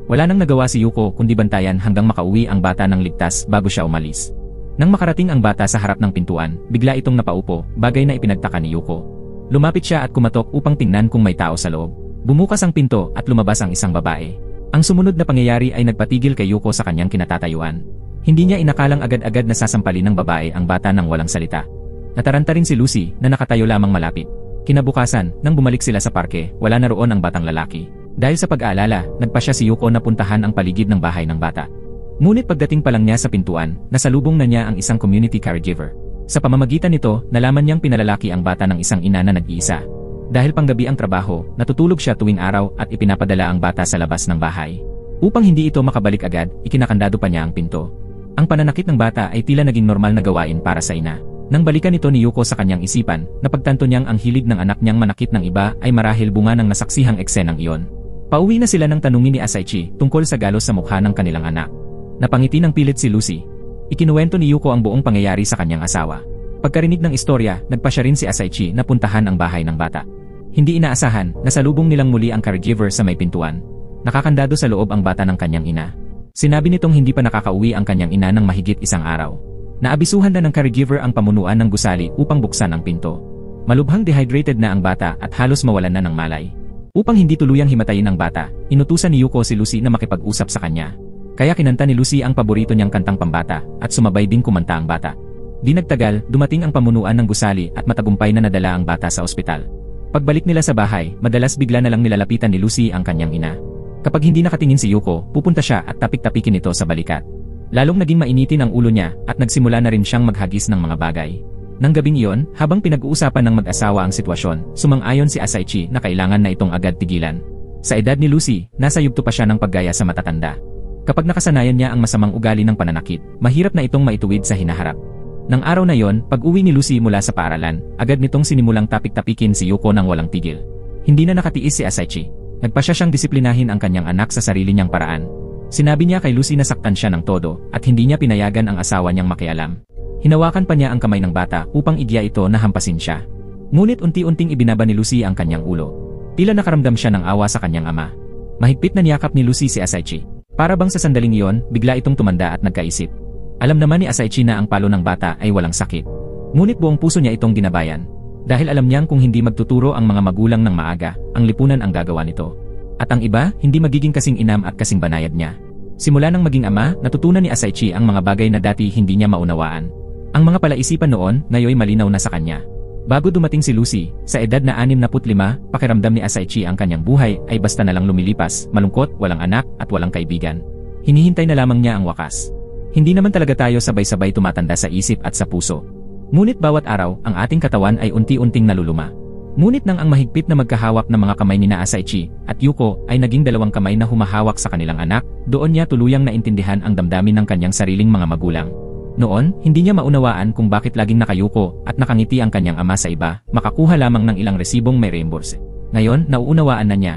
Wala nang nagawa si Yuko kundi bantayan hanggang makauwi ang bata ng ligtas bago siya umalis. Nang makarating ang bata sa harap ng pintuan, bigla itong napaupo, bagay na ipinagtaka ni Yuko. Lumapit siya at kumatok upang tingnan kung may tao sa loob. Bumukas ang pinto at lumabas ang isang babae. Ang sumunod na pangyayari ay nagpatigil kay Yuko sa kanyang kinatatayuan. Hindi niya inakalang agad-agad na sasampalin ng babae ang bata nang walang salita. Nataranta rin si Lucy na nakatayo lamang malapit. Kinabukasan, nang bumalik sila sa parke, wala na roon ang batang lalaki. Dahil sa pag-aalala, nagpa siya si Yuko na puntahan ang paligid ng bahay ng bata. Ngunit pagdating pa lang niya sa pintuan, nasalubong na niya ang isang community caregiver. Sa pamamagitan nito, nalaman niyang pinalalaki ang bata ng isang ina na nag-iisa. Dahil panggabi ang trabaho, natutulog siya tuwing araw at ipinapadala ang bata sa labas ng bahay. Upang hindi ito makabalik agad, ikinakandado pa niya ang pinto. Ang pananakit ng bata ay tila naging normal na gawain para sa ina. Nang balikan ito ni Yuko sa kanyang isipan, napagtanto niyang ang hilig ng anak niyang manakit ng iba ay marahil bunga ng nasaksihang eksenang iyon. Pauwi na sila nang tanungin ni Asaichi tungkol sa galos sa mukha ng kanilang anak. Napangiti ng pilit si Lucy. Ikinuwento ni Yuko ang buong pangyayari sa kanyang asawa. Pagkarinig ng istorya, nagpa siya rin si Asaichi na puntahan ang bahay ng bata. Hindi inaasahan, nasalubong nilang muli ang caregiver sa may pintuan. Nakakandado sa loob ang bata ng kanyang ina. Sinabi nitong hindi pa nakakauwi ang kanyang ina ng mahigit 1 araw. Naabisuhan na ng caregiver ang pamunuan ng gusali upang buksan ang pinto. Malubhang dehydrated na ang bata at halos mawalan na ng malay. Upang hindi tuluyang himatayin ang bata, inutusan ni Yuko si Lucy na makipag-usap sa kanya. Kaya kinanta ni Lucy ang paborito niyang kantang pambata at sumabay din kumanta ang bata. Di nagtagal, dumating ang pamunuan ng gusali at matagumpay na nadala ang bata sa ospital. Pagbalik nila sa bahay, madalas bigla na lang nilalapitan ni Lucy ang kanyang ina. Kapag hindi nakatingin si Yuko, pupunta siya at tapik-tapikin ito sa balikat. Lalong naging mainitin ang ulo niya at nagsimula na rin siyang maghagis ng mga bagay. Nang gabing iyon, habang pinag-uusapan ng mag-asawa ang sitwasyon, sumang-ayon si Asaichi na kailangan na itong agad tigilan. Sa edad ni Lucy, nasa yugto pa siya ng paggaya sa matatanda. Kapag nakasanayan niya ang masamang ugali ng pananakit, mahirap na itong maituwid sa hinaharap. Nang araw na yon, pag-uwi ni Lucy mula sa paaralan, agad nitong sinimulang tapik-tapikin si Yuko nang walang tigil. Hindi na nakatiis si Asaichi. Nagpa siya siyang disiplinahin ang kanyang anak sa sarili niyang paraan. Sinabi niya kay Lucy na saktan siya ng todo at hindi niya pinayagan ang asawa niyang makialam. Hinawakan pa niya ang kamay ng bata upang igya ito na hampasin siya. Ngunit unti-unting ibinaba ni Lucy ang kanyang ulo. Tila nakaramdam siya ng awa sa kanyang ama. Mahigpit na niyakap ni Lucy si Asaichi. Para bang sa sandaling iyon, bigla itong tumanda at nagkaisip. Alam naman ni Asaichi na ang palo ng bata ay walang sakit. Ngunit buong puso niya itong ginabayan. Dahil alam niyang kung hindi magtuturo ang mga magulang ng maaga, ang lipunan ang gagawa nito. At ang iba, hindi magiging kasing inam at kasing banayad niya. Simula nang maging ama, natutunan ni Asaichi ang mga bagay na dati hindi niya maunawaan. Ang mga palaisipan noon, ngayoy malinaw na sa kanya. Bago dumating si Lucy, sa edad na 65, pakiramdam ni Asaichi ang kanyang buhay ay basta na lang lumilipas, malungkot, walang anak, at walang kaibigan. Hinihintay na lamang niya ang wakas. Hindi naman talaga tayo sabay-sabay tumatanda sa isip at sa puso. Ngunit bawat araw, ang ating katawan ay unti-unting naluluma. Ngunit nang ang mahigpit na magkahawak ng mga kamay ni Asaichi at Yuko ay naging 2 kamay na humahawak sa kanilang anak, doon niya tuluyang naintindihan ang damdamin ng kanyang sariling mga magulang. Noon, hindi niya maunawaan kung bakit laging nakayuko at nakangiti ang kanyang ama sa iba, makakuha lamang ng ilang resibong may reimburse. Ngayon, nauunawaan na niya.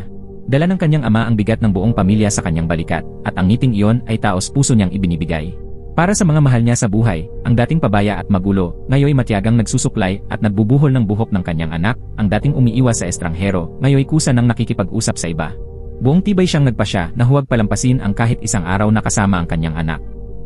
Dala ng kanyang ama ang bigat ng buong pamilya sa kanyang balikat, at ang ngiting iyon ay taos puso niyang ibinibigay. Para sa mga mahal niya sa buhay, ang dating pabaya at magulo, ngayoy matiyagang nagsusuklay at nagbubuhol ng buhok ng kanyang anak, ang dating umiiwas sa estranghero, ngayoy kusa ng nakikipag-usap sa iba. Buong tibay siyang nagpasya na huwag palampasin ang kahit isang araw na kasama ang kanyang anak.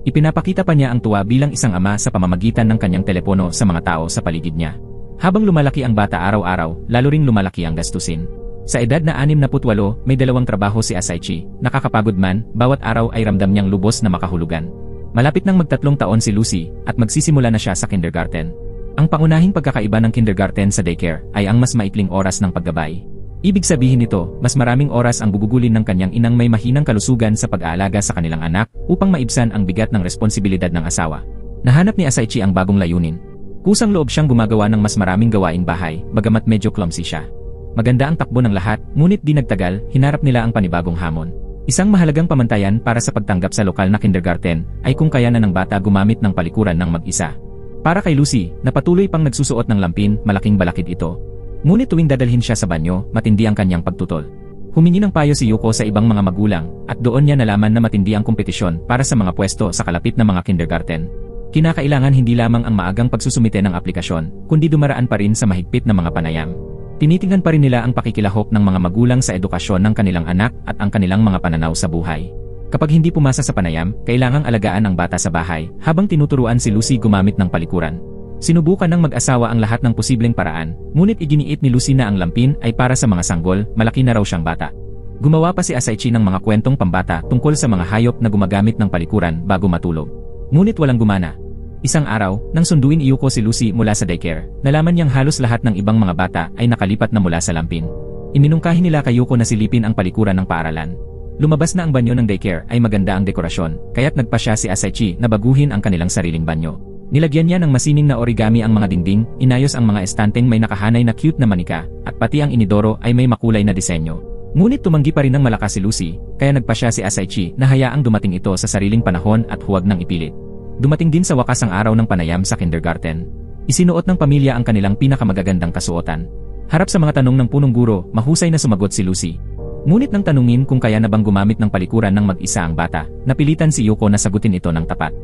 Ipinapakita pa niya ang tuwa bilang isang ama sa pamamagitan ng kanyang telepono sa mga tao sa paligid niya. Habang lumalaki ang bata araw-araw, lalo ring lumalaki ang gastusin. Sa edad na 68, may dalawang trabaho si Asaichi. Nakakapagod man, bawat araw ay ramdam niyang lubos na makahulugan. Malapit nang mag-3 taon si Lucy, at magsisimula na siya sa kindergarten. Ang pangunahing pagkakaiba ng kindergarten sa daycare ay ang mas maikling oras ng paggabay. Ibig sabihin nito, mas maraming oras ang gugugulin ng kanyang inang may mahinang kalusugan sa pag-aalaga sa kanilang anak upang maibsan ang bigat ng responsibilidad ng asawa. Nahanap ni Asaichi ang bagong layunin. Kusang loob siyang gumagawa ng mas maraming gawaing bahay, bagamat medyo clumsy siya. Maganda ang takbo ng lahat, ngunit di nagtagal, hinarap nila ang panibagong hamon. Isang mahalagang pamantayan para sa pagtanggap sa lokal na kindergarten ay kung kaya na ng bata gumamit ng palikuran ng mag-isa. Para kay Lucy, na patuloy pang nagsusuot ng lampin, malaking balakid ito. Ngunit tuwing dadalhin siya sa banyo, matindi ang kanyang pagtutol. Humingi ng payo si Yuko sa ibang mga magulang, at doon niya nalaman na matindi ang kompetisyon para sa mga pwesto sa kalapit na mga kindergarten. Kinakailangan hindi lamang ang maagang pagsusumite ng aplikasyon, kundi dumaraan pa rin sa mahigpit na mga panayam. Tinitingnan pa rin nila ang pakikilahok ng mga magulang sa edukasyon ng kanilang anak at ang kanilang mga pananaw sa buhay. Kapag hindi pumasa sa panayam, kailangang alagaan ang bata sa bahay, habang tinuturuan si Lucy gumamit ng palikuran. Sinubukan ng mag-asawa ang lahat ng posibleng paraan, ngunit iginiit ni Lucy na ang lampin ay para sa mga sanggol, malaki na raw siyang bata. Gumawa pa si Asaichi ng mga kwentong pambata tungkol sa mga hayop na gumagamit ng palikuran bago matulog. Ngunit walang gumana. Isang araw, nang sunduin ni Yuko si Lucy mula sa daycare, nalaman niyang halos lahat ng ibang mga bata ay nakalipat na mula sa lampin. Iminungkahi nila kay Yuko na silipin ang palikuran ng paaralan. Lumabas na ang banyo ng daycare ay maganda ang dekorasyon, kaya't nagpa siya si Asaichi na baguhin ang kanilang sariling banyo. Nilagyan niya ng masining na origami ang mga dingding, inayos ang mga estanteng may nakahanay na cute na manika, at pati ang inidoro ay may makulay na disenyo. Ngunit tumanggi pa rin ng malakas si Lucy, kaya nagpa siya si Asaichi na hayaang dumating ito sa sariling panahon at huwag nang ipilit. Dumating din sa wakas ang araw ng panayam sa kindergarten. Isinuot ng pamilya ang kanilang pinakamagagandang kasuotan. Harap sa mga tanong ng punong guro, mahusay na sumagot si Lucy. Ngunit nang tanungin kung kaya na bang gumamit ng palikuran ng mag-isa ang bata, napilitan si Yuko na sagutin ito ng tapat.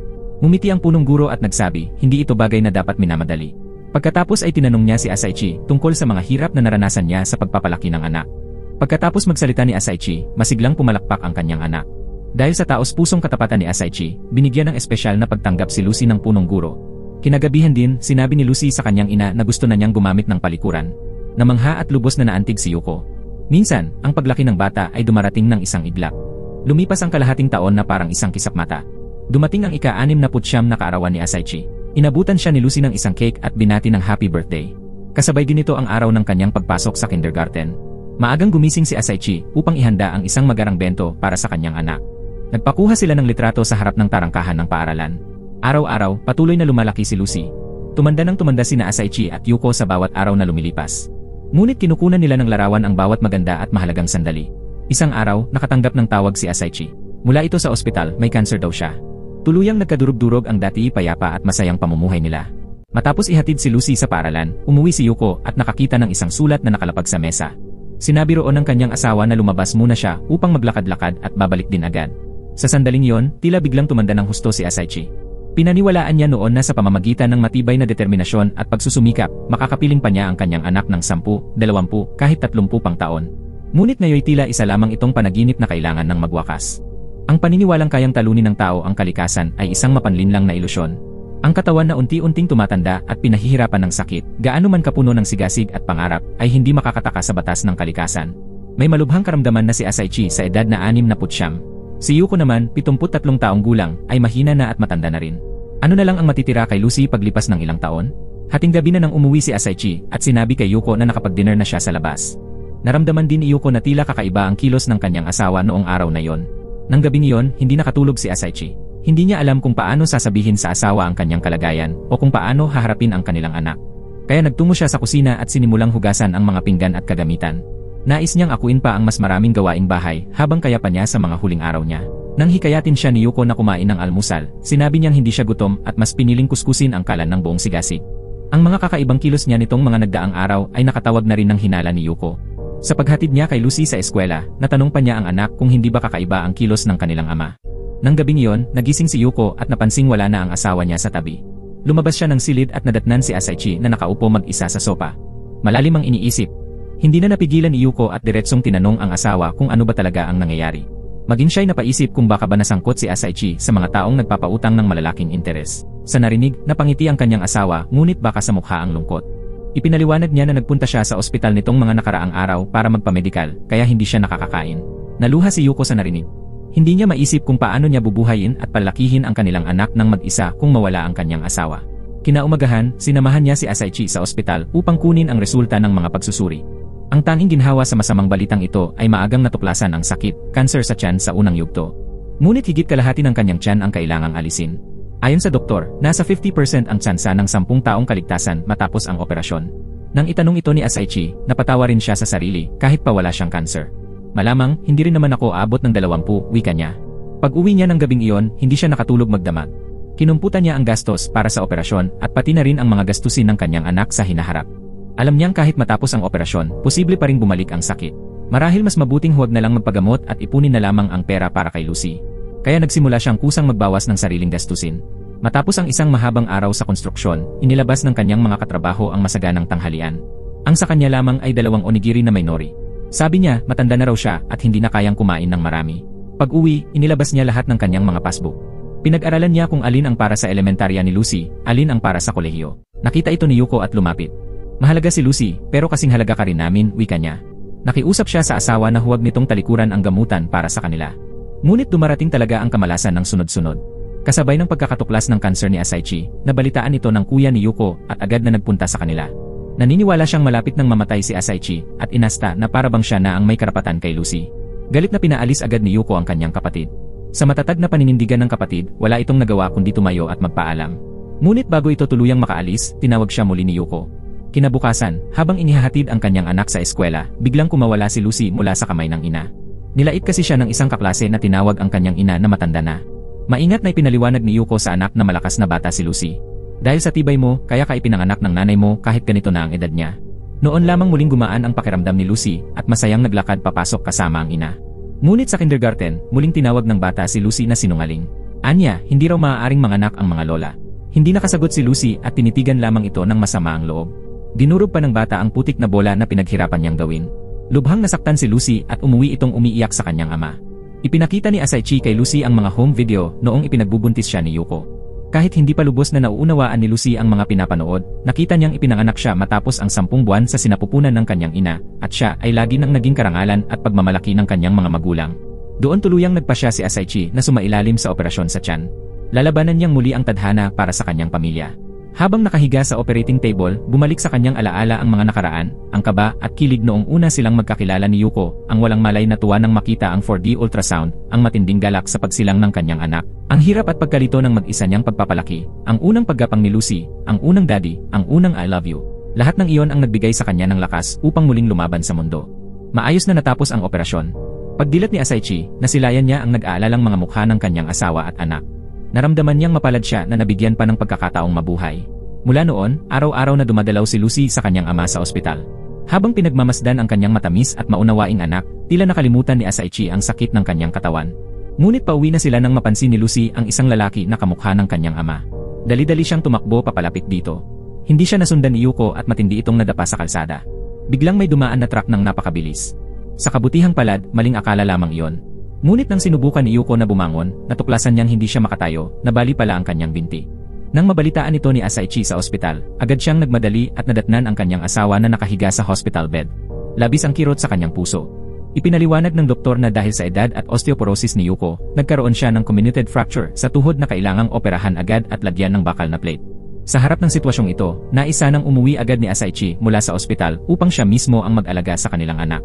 Ngumiti ang punong guro at nagsabi, hindi ito bagay na dapat minamadali. Pagkatapos ay tinanong niya si Asaichi tungkol sa mga hirap na naranasan niya sa pagpapalaki ng anak. Pagkatapos magsalita ni Asaichi, masiglang pumalakpak ang kanyang anak. Dahil sa taos-pusong katapatan ni Asaichi, binigyan ng espesyal na pagtanggap si Lucy ng punong guro. Kinagabihan din, sinabi ni Lucy sa kanyang ina na gusto na niyang gumamit ng palikuran. Namangha at lubos na naantig si Yuko. Minsan, ang paglaki ng bata ay dumarating ng isang iglap. Lumipas ang kalahating taon na parang isang kisap mata. Dumating ang ika-69 na kaarawan ni Asaichi. Inabutan siya ni Lucy ng isang cake at binati ng happy birthday. Kasabay din ito ang araw ng kanyang pagpasok sa kindergarten. Maagang gumising si Asaichi upang ihanda ang isang magarang bento para sa kanyang anak. Nagpakuha sila ng litrato sa harap ng tarangkahan ng paaralan. Araw-araw, patuloy na lumalaki si Lucy. Tumanda sina Asaichi at Yuko sa bawat araw na lumilipas. Ngunit kinukunan nila ng larawan ang bawat maganda at mahalagang sandali. Isang araw, nakatanggap ng tawag si Asaichi. Mula ito sa ospital, may cancer daw siya. Tuluyang nagkadurog-durog ang dati payapa at masayang pamumuhay nila. Matapos ihatid si Lucy sa paaralan, umuwi si Yuko at nakakita ng isang sulat na nakalapag sa mesa. Sinabi roon ng kanyang asawa na lumabas muna siya upang maglakad-lakad at babalik din agad. Sa sandaling yon, tila biglang tumanda ng husto si Asaichi. Pinaniwalaan niya noon na sa pamamagitan ng matibay na determinasyon at pagsusumikap, makakapiling pa niya ang kanyang anak ng 10, 20, kahit 30 pang taon. Ngunit ngayon tila isa lamang itong panaginip na kailangan ng magwakas. Ang paniniwalang kayang talunin ng tao ang kalikasan ay isang mapanlinlang na ilusyon. Ang katawan na unti-unting tumatanda at pinahihirapan ng sakit, gaano man kapuno ng sigasig at pangarap, ay hindi makakataka sa batas ng kalikasan. May malubhang karamdaman na si Asaichi sa edad na 69. Si Yuko naman, 73 taong gulang, ay mahina na at matanda na rin. Ano na lang ang matitira kay Lucy paglipas ng ilang taon? Hating gabi na nang umuwi si Asaichi at sinabi kay Yuko na nakapag-dinner na siya sa labas. Naramdaman din ni Yuko na tila kakaiba ang kilos ng kanyang asawa noong araw na yon. Nang gabing iyon, hindi nakatulog si Asaichi. Hindi niya alam kung paano sasabihin sa asawa ang kanyang kalagayan o kung paano haharapin ang kanilang anak. Kaya nagtungo siya sa kusina at sinimulang hugasan ang mga pinggan at kagamitan. Nais niyang akuin pa ang mas maraming gawaing bahay habang kaya pa niya sa mga huling araw niya. Nang hikayatin siya ni Yuko na kumain ng almusal, sinabi niyang hindi siya gutom at mas piniling kuskusin ang kalan ng buong sigasig. Ang mga kakaibang kilos niya nitong mga nagdaang araw ay nakatawag na rin ng hinala ni Yuko. Sa paghatid niya kay Lucy sa eskwela, natanong pa niya ang anak kung hindi ba kakaiba ang kilos ng kanilang ama. Nang gabing iyon, nagising si Yuko at napansing wala na ang asawa niya sa tabi. Lumabas siya ng silid at nadatnan si Asaichi na nakaupo mag-isa sa sopa. Malalim ang iniisip. Hindi na napigilan ni Yuko at diretsong tinanong ang asawa kung ano ba talaga ang nangyayari. Maging siya'y napaisip kung baka ba nasangkot si Asaichi sa mga taong nagpapautang ng malalaking interes. Sa narinig, napangiti ang kanyang asawa ngunit baka sa mukha ang lungkot. Ipinaliwanag niya na nagpunta siya sa ospital nitong mga nakaraang araw para magpamedikal, kaya hindi siya nakakakain. Naluha si Yuko sa narinig. Hindi niya maisip kung paano niya bubuhayin at palakihin ang kanilang anak ng mag-isa kung mawala ang kanyang asawa. Kinaumagahan, sinamahan niya si Asaichi sa ospital upang kunin ang resulta ng mga pagsusuri. Ang tanging ginhawa sa masamang balitang ito ay maagang natuklasan ang sakit, cancer sa tiyan sa unang yugto. Ngunit higit kalahati ng kanyang tiyan ang kailangang alisin. Ayon sa doktor, nasa 50% ang tsansa ng 10 taong kaligtasan matapos ang operasyon. Nang itanong ito ni Asaichi, napatawa rin siya sa sarili kahit pa wala siyang cancer. Malamang, hindi rin naman ako aabot ng 20, wika niya. Pag-uwi niya ng gabing iyon, hindi siya nakatulog magdamag. Kinumputan niya ang gastos para sa operasyon at pati na rin ang mga gastusin ng kanyang anak sa hinaharap. Alam niyang kahit matapos ang operasyon, posible pa ring bumalik ang sakit. Marahil mas mabuting huwag na lang magpagamot at ipunin na lamang ang pera para kay Lucy. Kaya nagsimula siyang kusang magbawas ng sariling gastusin. Matapos ang isang mahabang araw sa konstruksyon, inilabas ng kanyang mga katrabaho ang masaganang tanghalian. Ang sa kanya lamang ay 2 onigiri na may nori. Sabi niya, matanda na raw siya at hindi na kayang kumain ng marami. Pag-uwi, inilabas niya lahat ng kanyang mga passbook. Pinag-aralan niya kung alin ang para sa elementarya ni Lucy, alin ang para sa kolehiyo. Nakita ito ni Yuko at lumapit. Mahalaga si Lucy, pero kasing halaga ka rin namin, wika niya. Nakiusap siya sa asawa na huwag nitong talikuran ang gamutan para sa kanila. Ngunit dumarating talaga ang kamalasan ng sunod-sunod. Kasabay ng pagkakatuklas ng kanser ni Asaichi, nabalitaan ito ng kuya ni Yuko at agad na nagpunta sa kanila. Naniniwala siyang malapit nang mamatay si Asaichi at inasta na parabang siya na ang may karapatan kay Lucy. Galit na pinaalis agad ni Yuko ang kanyang kapatid. Sa matatag na paninindigan ng kapatid, wala itong nagawa kundi tumayo at magpaalam. Ngunit bago ito tuluyang makaalis, tinawag siya muli ni Yuko. Kinabukasan, habang inihahatid ang kanyang anak sa eskwela, biglang kumawala si Lucy mula sa kamay ng ina. Nilait kasi siya ng isang kaklase na tinawag ang kanyang ina na matanda na. Maingat na ipinaliwanag ni Yuko sa anak na malakas na bata si Lucy. Dahil sa tibay mo, kaya ka ipinanganak ng nanay mo kahit ganito na ang edad niya. Noon lamang muling gumaan ang pakiramdam ni Lucy at masayang naglakad papasok kasama ang ina. Ngunit sa kindergarten, muling tinawag ng bata si Lucy na sinungaling. Anya, hindi raw maaaring manganak ang mga lola. Hindi nakasagot si Lucy at tinitigan lamang ito ng masama ang loob. Dinurog pa ng bata ang putik na bola na pinaghirapan niyang gawin. Lubhang nasaktan si Lucy at umuwi itong umiiyak sa kanyang ama. Ipinakita ni Asaichi kay Lucy ang mga home video noong ipinagbubuntis siya ni Yuko. Kahit hindi pa lubos na nauunawaan ni Lucy ang mga pinapanood, nakita niyang ipinanganak siya matapos ang 10 buwan sa sinapupunan ng kanyang ina, at siya ay lagi nang naging karangalan at pagmamalaki ng kanyang mga magulang. Doon tuluyang nagpasya si Asaichi na sumailalim sa operasyon sa tiyan. Lalabanan niyang muli ang tadhana para sa kanyang pamilya. Habang nakahiga sa operating table, bumalik sa kanyang alaala ang mga nakaraan, ang kaba at kilig noong una silang magkakilala ni Yuko, ang walang malay na tuwa nang makita ang 4D ultrasound, ang matinding galak sa pagsilang ng kanyang anak, ang hirap at pagkalito ng mag-isa niyang pagpapalaki, ang unang paggapang ni Lucy, ang unang daddy, ang unang I love you. Lahat ng iyon ang nagbigay sa kanya ng lakas upang muling lumaban sa mundo. Maayos na natapos ang operasyon. Pagdilat ni Asaichi, nasilayan niya ang nag-aalalang mga mukha ng kanyang asawa at anak. Naramdaman niyang mapalad siya na nabigyan pa ng pagkakataong mabuhay. Mula noon, araw-araw na dumadalaw si Lucy sa kanyang ama sa ospital. Habang pinagmamasdan ang kanyang matamis at maunawaing anak, tila nakalimutan ni Asaichi ang sakit ng kanyang katawan. Ngunit pauwi na sila nang mapansin ni Lucy ang isang lalaki na kamukha ng kanyang ama. Dali-dali siyang tumakbo papalapit dito. Hindi siya nasundan ni Yuko at matindi itong nadapa sa kalsada. Biglang may dumaan na truck ng napakabilis. Sa kabutihang palad, maling akala lamang iyon. Ngunit nang sinubukan ni Yuko na bumangon, natuklasan niyang hindi siya makatayo, nabali pala ang kanyang binti. Nang mabalitaan ito ni Asaichi sa ospital, agad siyang nagmadali at nadatnan ang kanyang asawa na nakahiga sa hospital bed. Labis ang kirot sa kanyang puso. Ipinaliwanag ng doktor na dahil sa edad at osteoporosis ni Yuko, nagkaroon siya ng comminuted fracture sa tuhod na kailangang operahan agad at lagyan ng bakal na plate. Sa harap ng sitwasyong ito, naisa nang umuwi agad ni Asaichi mula sa ospital upang siya mismo ang mag-alaga sa kanilang anak.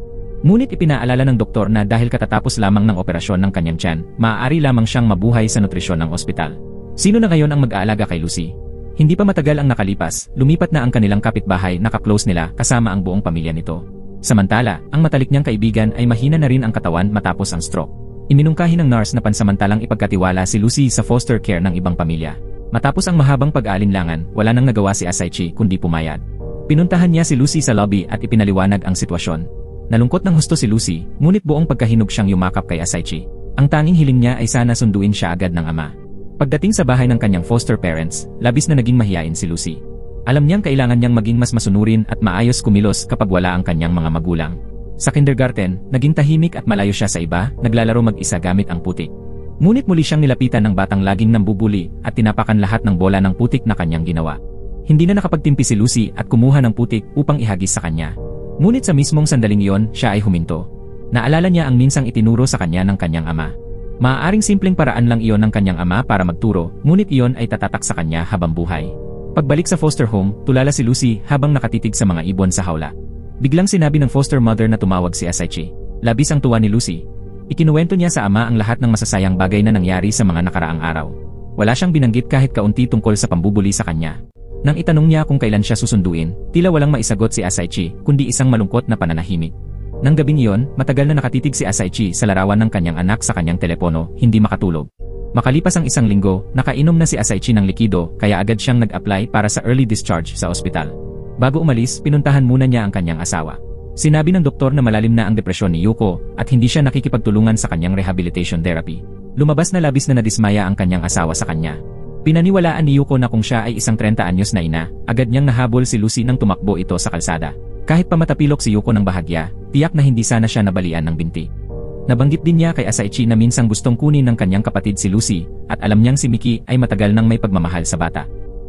Ngunit ipinaalala ng doktor na dahil katatapos lamang ng operasyon ng kanyang tiyan, maaari lamang siyang mabuhay sa nutrisyon ng ospital. Sino na ngayon ang mag-aalaga kay Lucy? Hindi pa matagal ang nakalipas, lumipat na ang kanilang kapitbahay na ka-close nila kasama ang buong pamilya nito. Samantala, ang matalik niyang kaibigan ay mahina na rin ang katawan matapos ang stroke. Iminungkahi ng nurse na pansamantalang ipagkatiwala si Lucy sa foster care ng ibang pamilya. Matapos ang mahabang pag-aalinlangan, wala nang nagawa si Asaichi kundi pumayag. Pinuntahan niya si Lucy sa lobby at ipinaliwanag ang sitwasyon. Nalungkot ng husto si Lucy, ngunit buong pagkahinog siyang yumakap kay Asaichi. Ang tanging hiling niya ay sana sunduin siya agad ng ama. Pagdating sa bahay ng kanyang foster parents, labis na naging mahiyain si Lucy. Alam niyang kailangan niyang maging mas masunurin at maayos kumilos kapag wala ang kanyang mga magulang. Sa kindergarten, naging tahimik at malayo siya sa iba, naglalaro mag-isa gamit ang putik. Ngunit muli siyang nilapitan ng batang laging nambubuli at tinapakan lahat ng bola ng putik na kanyang ginawa. Hindi na nakapagtimpi si Lucy at kumuha ng putik upang ihagis sa kanya. Ngunit sa mismong sandaling iyon, siya ay huminto. Naalala niya ang minsang itinuro sa kanya ng kanyang ama. Maaaring simpleng paraan lang iyon ng kanyang ama para magturo, ngunit iyon ay tatatak sa kanya habang buhay. Pagbalik sa foster home, tulala si Lucy habang nakatitig sa mga ibon sa hawla. Biglang sinabi ng foster mother na tumawag si Asaichi. Labis ang tuwa ni Lucy. Ikinuwento niya sa ama ang lahat ng masasayang bagay na nangyari sa mga nakaraang araw. Wala siyang binanggit kahit kaunti tungkol sa pambubuli sa kanya. Nang itanong niya kung kailan siya susunduin, tila walang maisagot si Asaichi, kundi isang malungkot na pananahimik. Nang gabing iyon, matagal na nakatitig si Asaichi sa larawan ng kanyang anak sa kanyang telepono, hindi makatulog. Makalipas ang isang linggo, nakainom na si Asaichi ng likido, kaya agad siyang nag-apply para sa early discharge sa ospital. Bago umalis, pinuntahan muna niya ang kanyang asawa. Sinabi ng doktor na malalim na ang depresyon ni Yuko at hindi siya nakikipagtulungan sa kanyang rehabilitation therapy. Lumabas na labis na nadismaya ang kanyang asawa sa kanya. Pinaniwalaan ni Yuko na kung siya ay isang 30 anyos na ina, agad niyang nahabol si Lucy nang tumakbo ito sa kalsada. Kahit pa matapilok si Yuko ng bahagya, tiyak na hindi sana siya nabalian ng binti. Nabanggit din niya kay Asaichi na minsang gustong kunin ng kanyang kapatid si Lucy at alam niyang si Miki ay matagal nang may pagmamahal sa bata.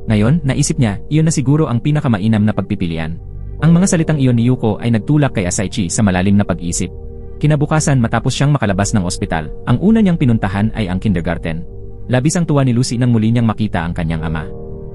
Ngayon, naisip niya, iyon na siguro ang pinakamainam na pagpipilian. Ang mga salitang iyon ni Yuko ay nagtulak kay Asaichi sa malalim na pag-iisip. Kinabukasan matapos siyang makalabas ng ospital, ang una niyang pinuntahan ay ang kindergarten. Labis ang tuwa ni Lucy nang muli niyang makita ang kanyang ama.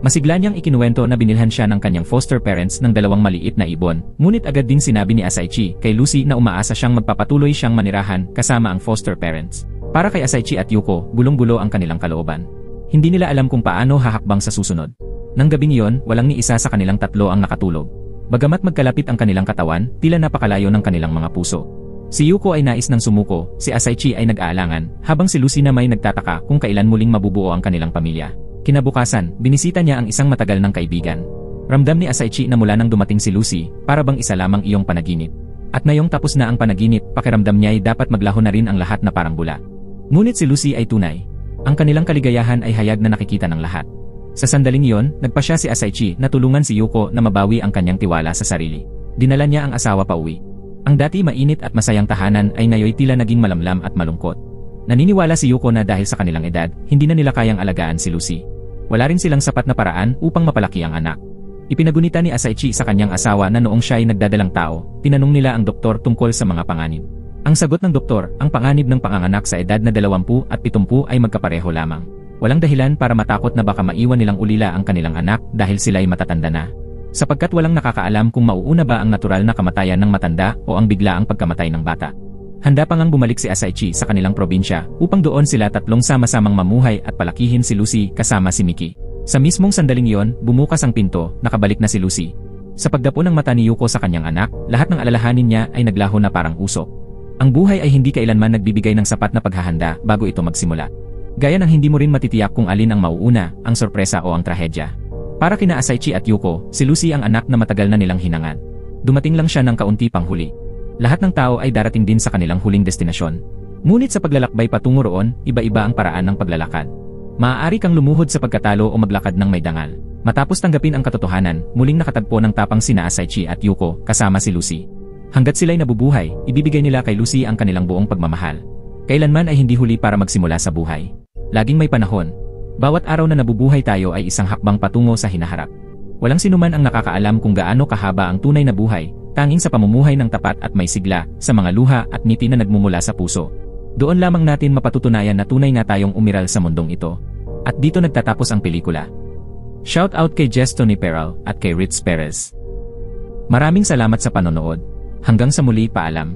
Masigla niyang ikinuwento na binilhan siya ng kanyang foster parents ng 2 maliit na ibon, ngunit agad din sinabi ni Asaichi kay Lucy na umaasa siyang magpapatuloy siyang manirahan kasama ang foster parents. Para kay Asaichi at Yuko, gulong-gulo ang kanilang kalooban. Hindi nila alam kung paano hahakbang sa susunod. Nang gabing iyon, walang ni isa sa kanilang 3 ang nakatulog. Bagamat magkalapit ang kanilang katawan, tila napakalayo ng kanilang mga puso. Si Yuko ay nais ng sumuko, si Asaichi ay nag-aalangan, habang si Lucy na may nagtataka kung kailan muling mabubuo ang kanilang pamilya. Kinabukasan, binisita niya ang isang matagal ng kaibigan. Ramdam ni Asaichi na mula nang dumating si Lucy, para bang isa lamang iyong panaginip. At ngayong tapos na ang panaginip, pakiramdam niya ay dapat maglaho na rin ang lahat na parang bula. Ngunit si Lucy ay tunay. Ang kanilang kaligayahan ay hayag na nakikita ng lahat. Sa sandaling iyon, nagpasya si Asaichi na tulungan si Yuko na mabawi ang kanyang tiwala sa sarili. Dinala niya ang asawa pauwi. Ang dati mainit at masayang tahanan ay ngayon tila naging malamlam at malungkot. Naniniwala si Yuko na dahil sa kanilang edad, hindi na nila kayang alagaan si Lucy. Wala rin silang sapat na paraan upang mapalaki ang anak. Ipinagunita ni Asaichi sa kanyang asawa na noong siya ay nagdadalang tao, tinanong nila ang doktor tungkol sa mga panganib. Ang sagot ng doktor, ang panganib ng panganganak sa edad na 20 at 70 ay magkapareho lamang. Walang dahilan para matakot na baka maiwan nilang ulila ang kanilang anak dahil sila'y matatanda na. Sapagkat walang nakakaalam kung mauuna ba ang natural na kamatayan ng matanda o ang biglaang pagkamatay ng bata. Handa pa ngang bumalik si Asaichi sa kanilang probinsya upang doon sila 3 sama-samang mamuhay at palakihin si Lucy kasama si Miki. Sa mismong sandaling iyon, bumukas ang pinto, nakabalik na si Lucy. Sa pagdapo ng mata ni Yuko sa kanyang anak, lahat ng alalahanin niya ay naglaho na parang usok. Ang buhay ay hindi kailanman nagbibigay ng sapat na paghahanda bago ito magsimula. Gaya ng hindi mo rin matitiyak kung alin ang mauuna, ang sorpresa o ang trahedya. Para kina Asaichi at Yuko, si Lucy ang anak na matagal na nilang hinangan. Dumating lang siya ng kaunti pang huli. Lahat ng tao ay darating din sa kanilang huling destinasyon. Ngunit sa paglalakbay patungo roon, iba-iba ang paraan ng paglalakad. Maaari kang lumuhod sa pagkatalo o maglakad ng may dangal. Matapos tanggapin ang katotohanan, muling nakatagpo ng tapang sina Asaichi at Yuko kasama si Lucy. Hanggat sila'y nabubuhay, ibibigay nila kay Lucy ang kanilang buong pagmamahal. Kailanman ay hindi huli para magsimula sa buhay. Laging may panahon. Bawat araw na nabubuhay tayo ay isang hakbang patungo sa hinaharap. Walang sinuman ang nakakaalam kung gaano kahaba ang tunay na buhay, tanging sa pamumuhay ng tapat at may sigla, sa mga luha at ngiti na nagmumula sa puso. Doon lamang natin mapatutunayan na tunay nga tayong umiral sa mundong ito. At dito nagtatapos ang pelikula. Shout out kay Jess Tony Peral at kay Ritz Perez. Maraming salamat sa panonood. Hanggang sa muli, paalam.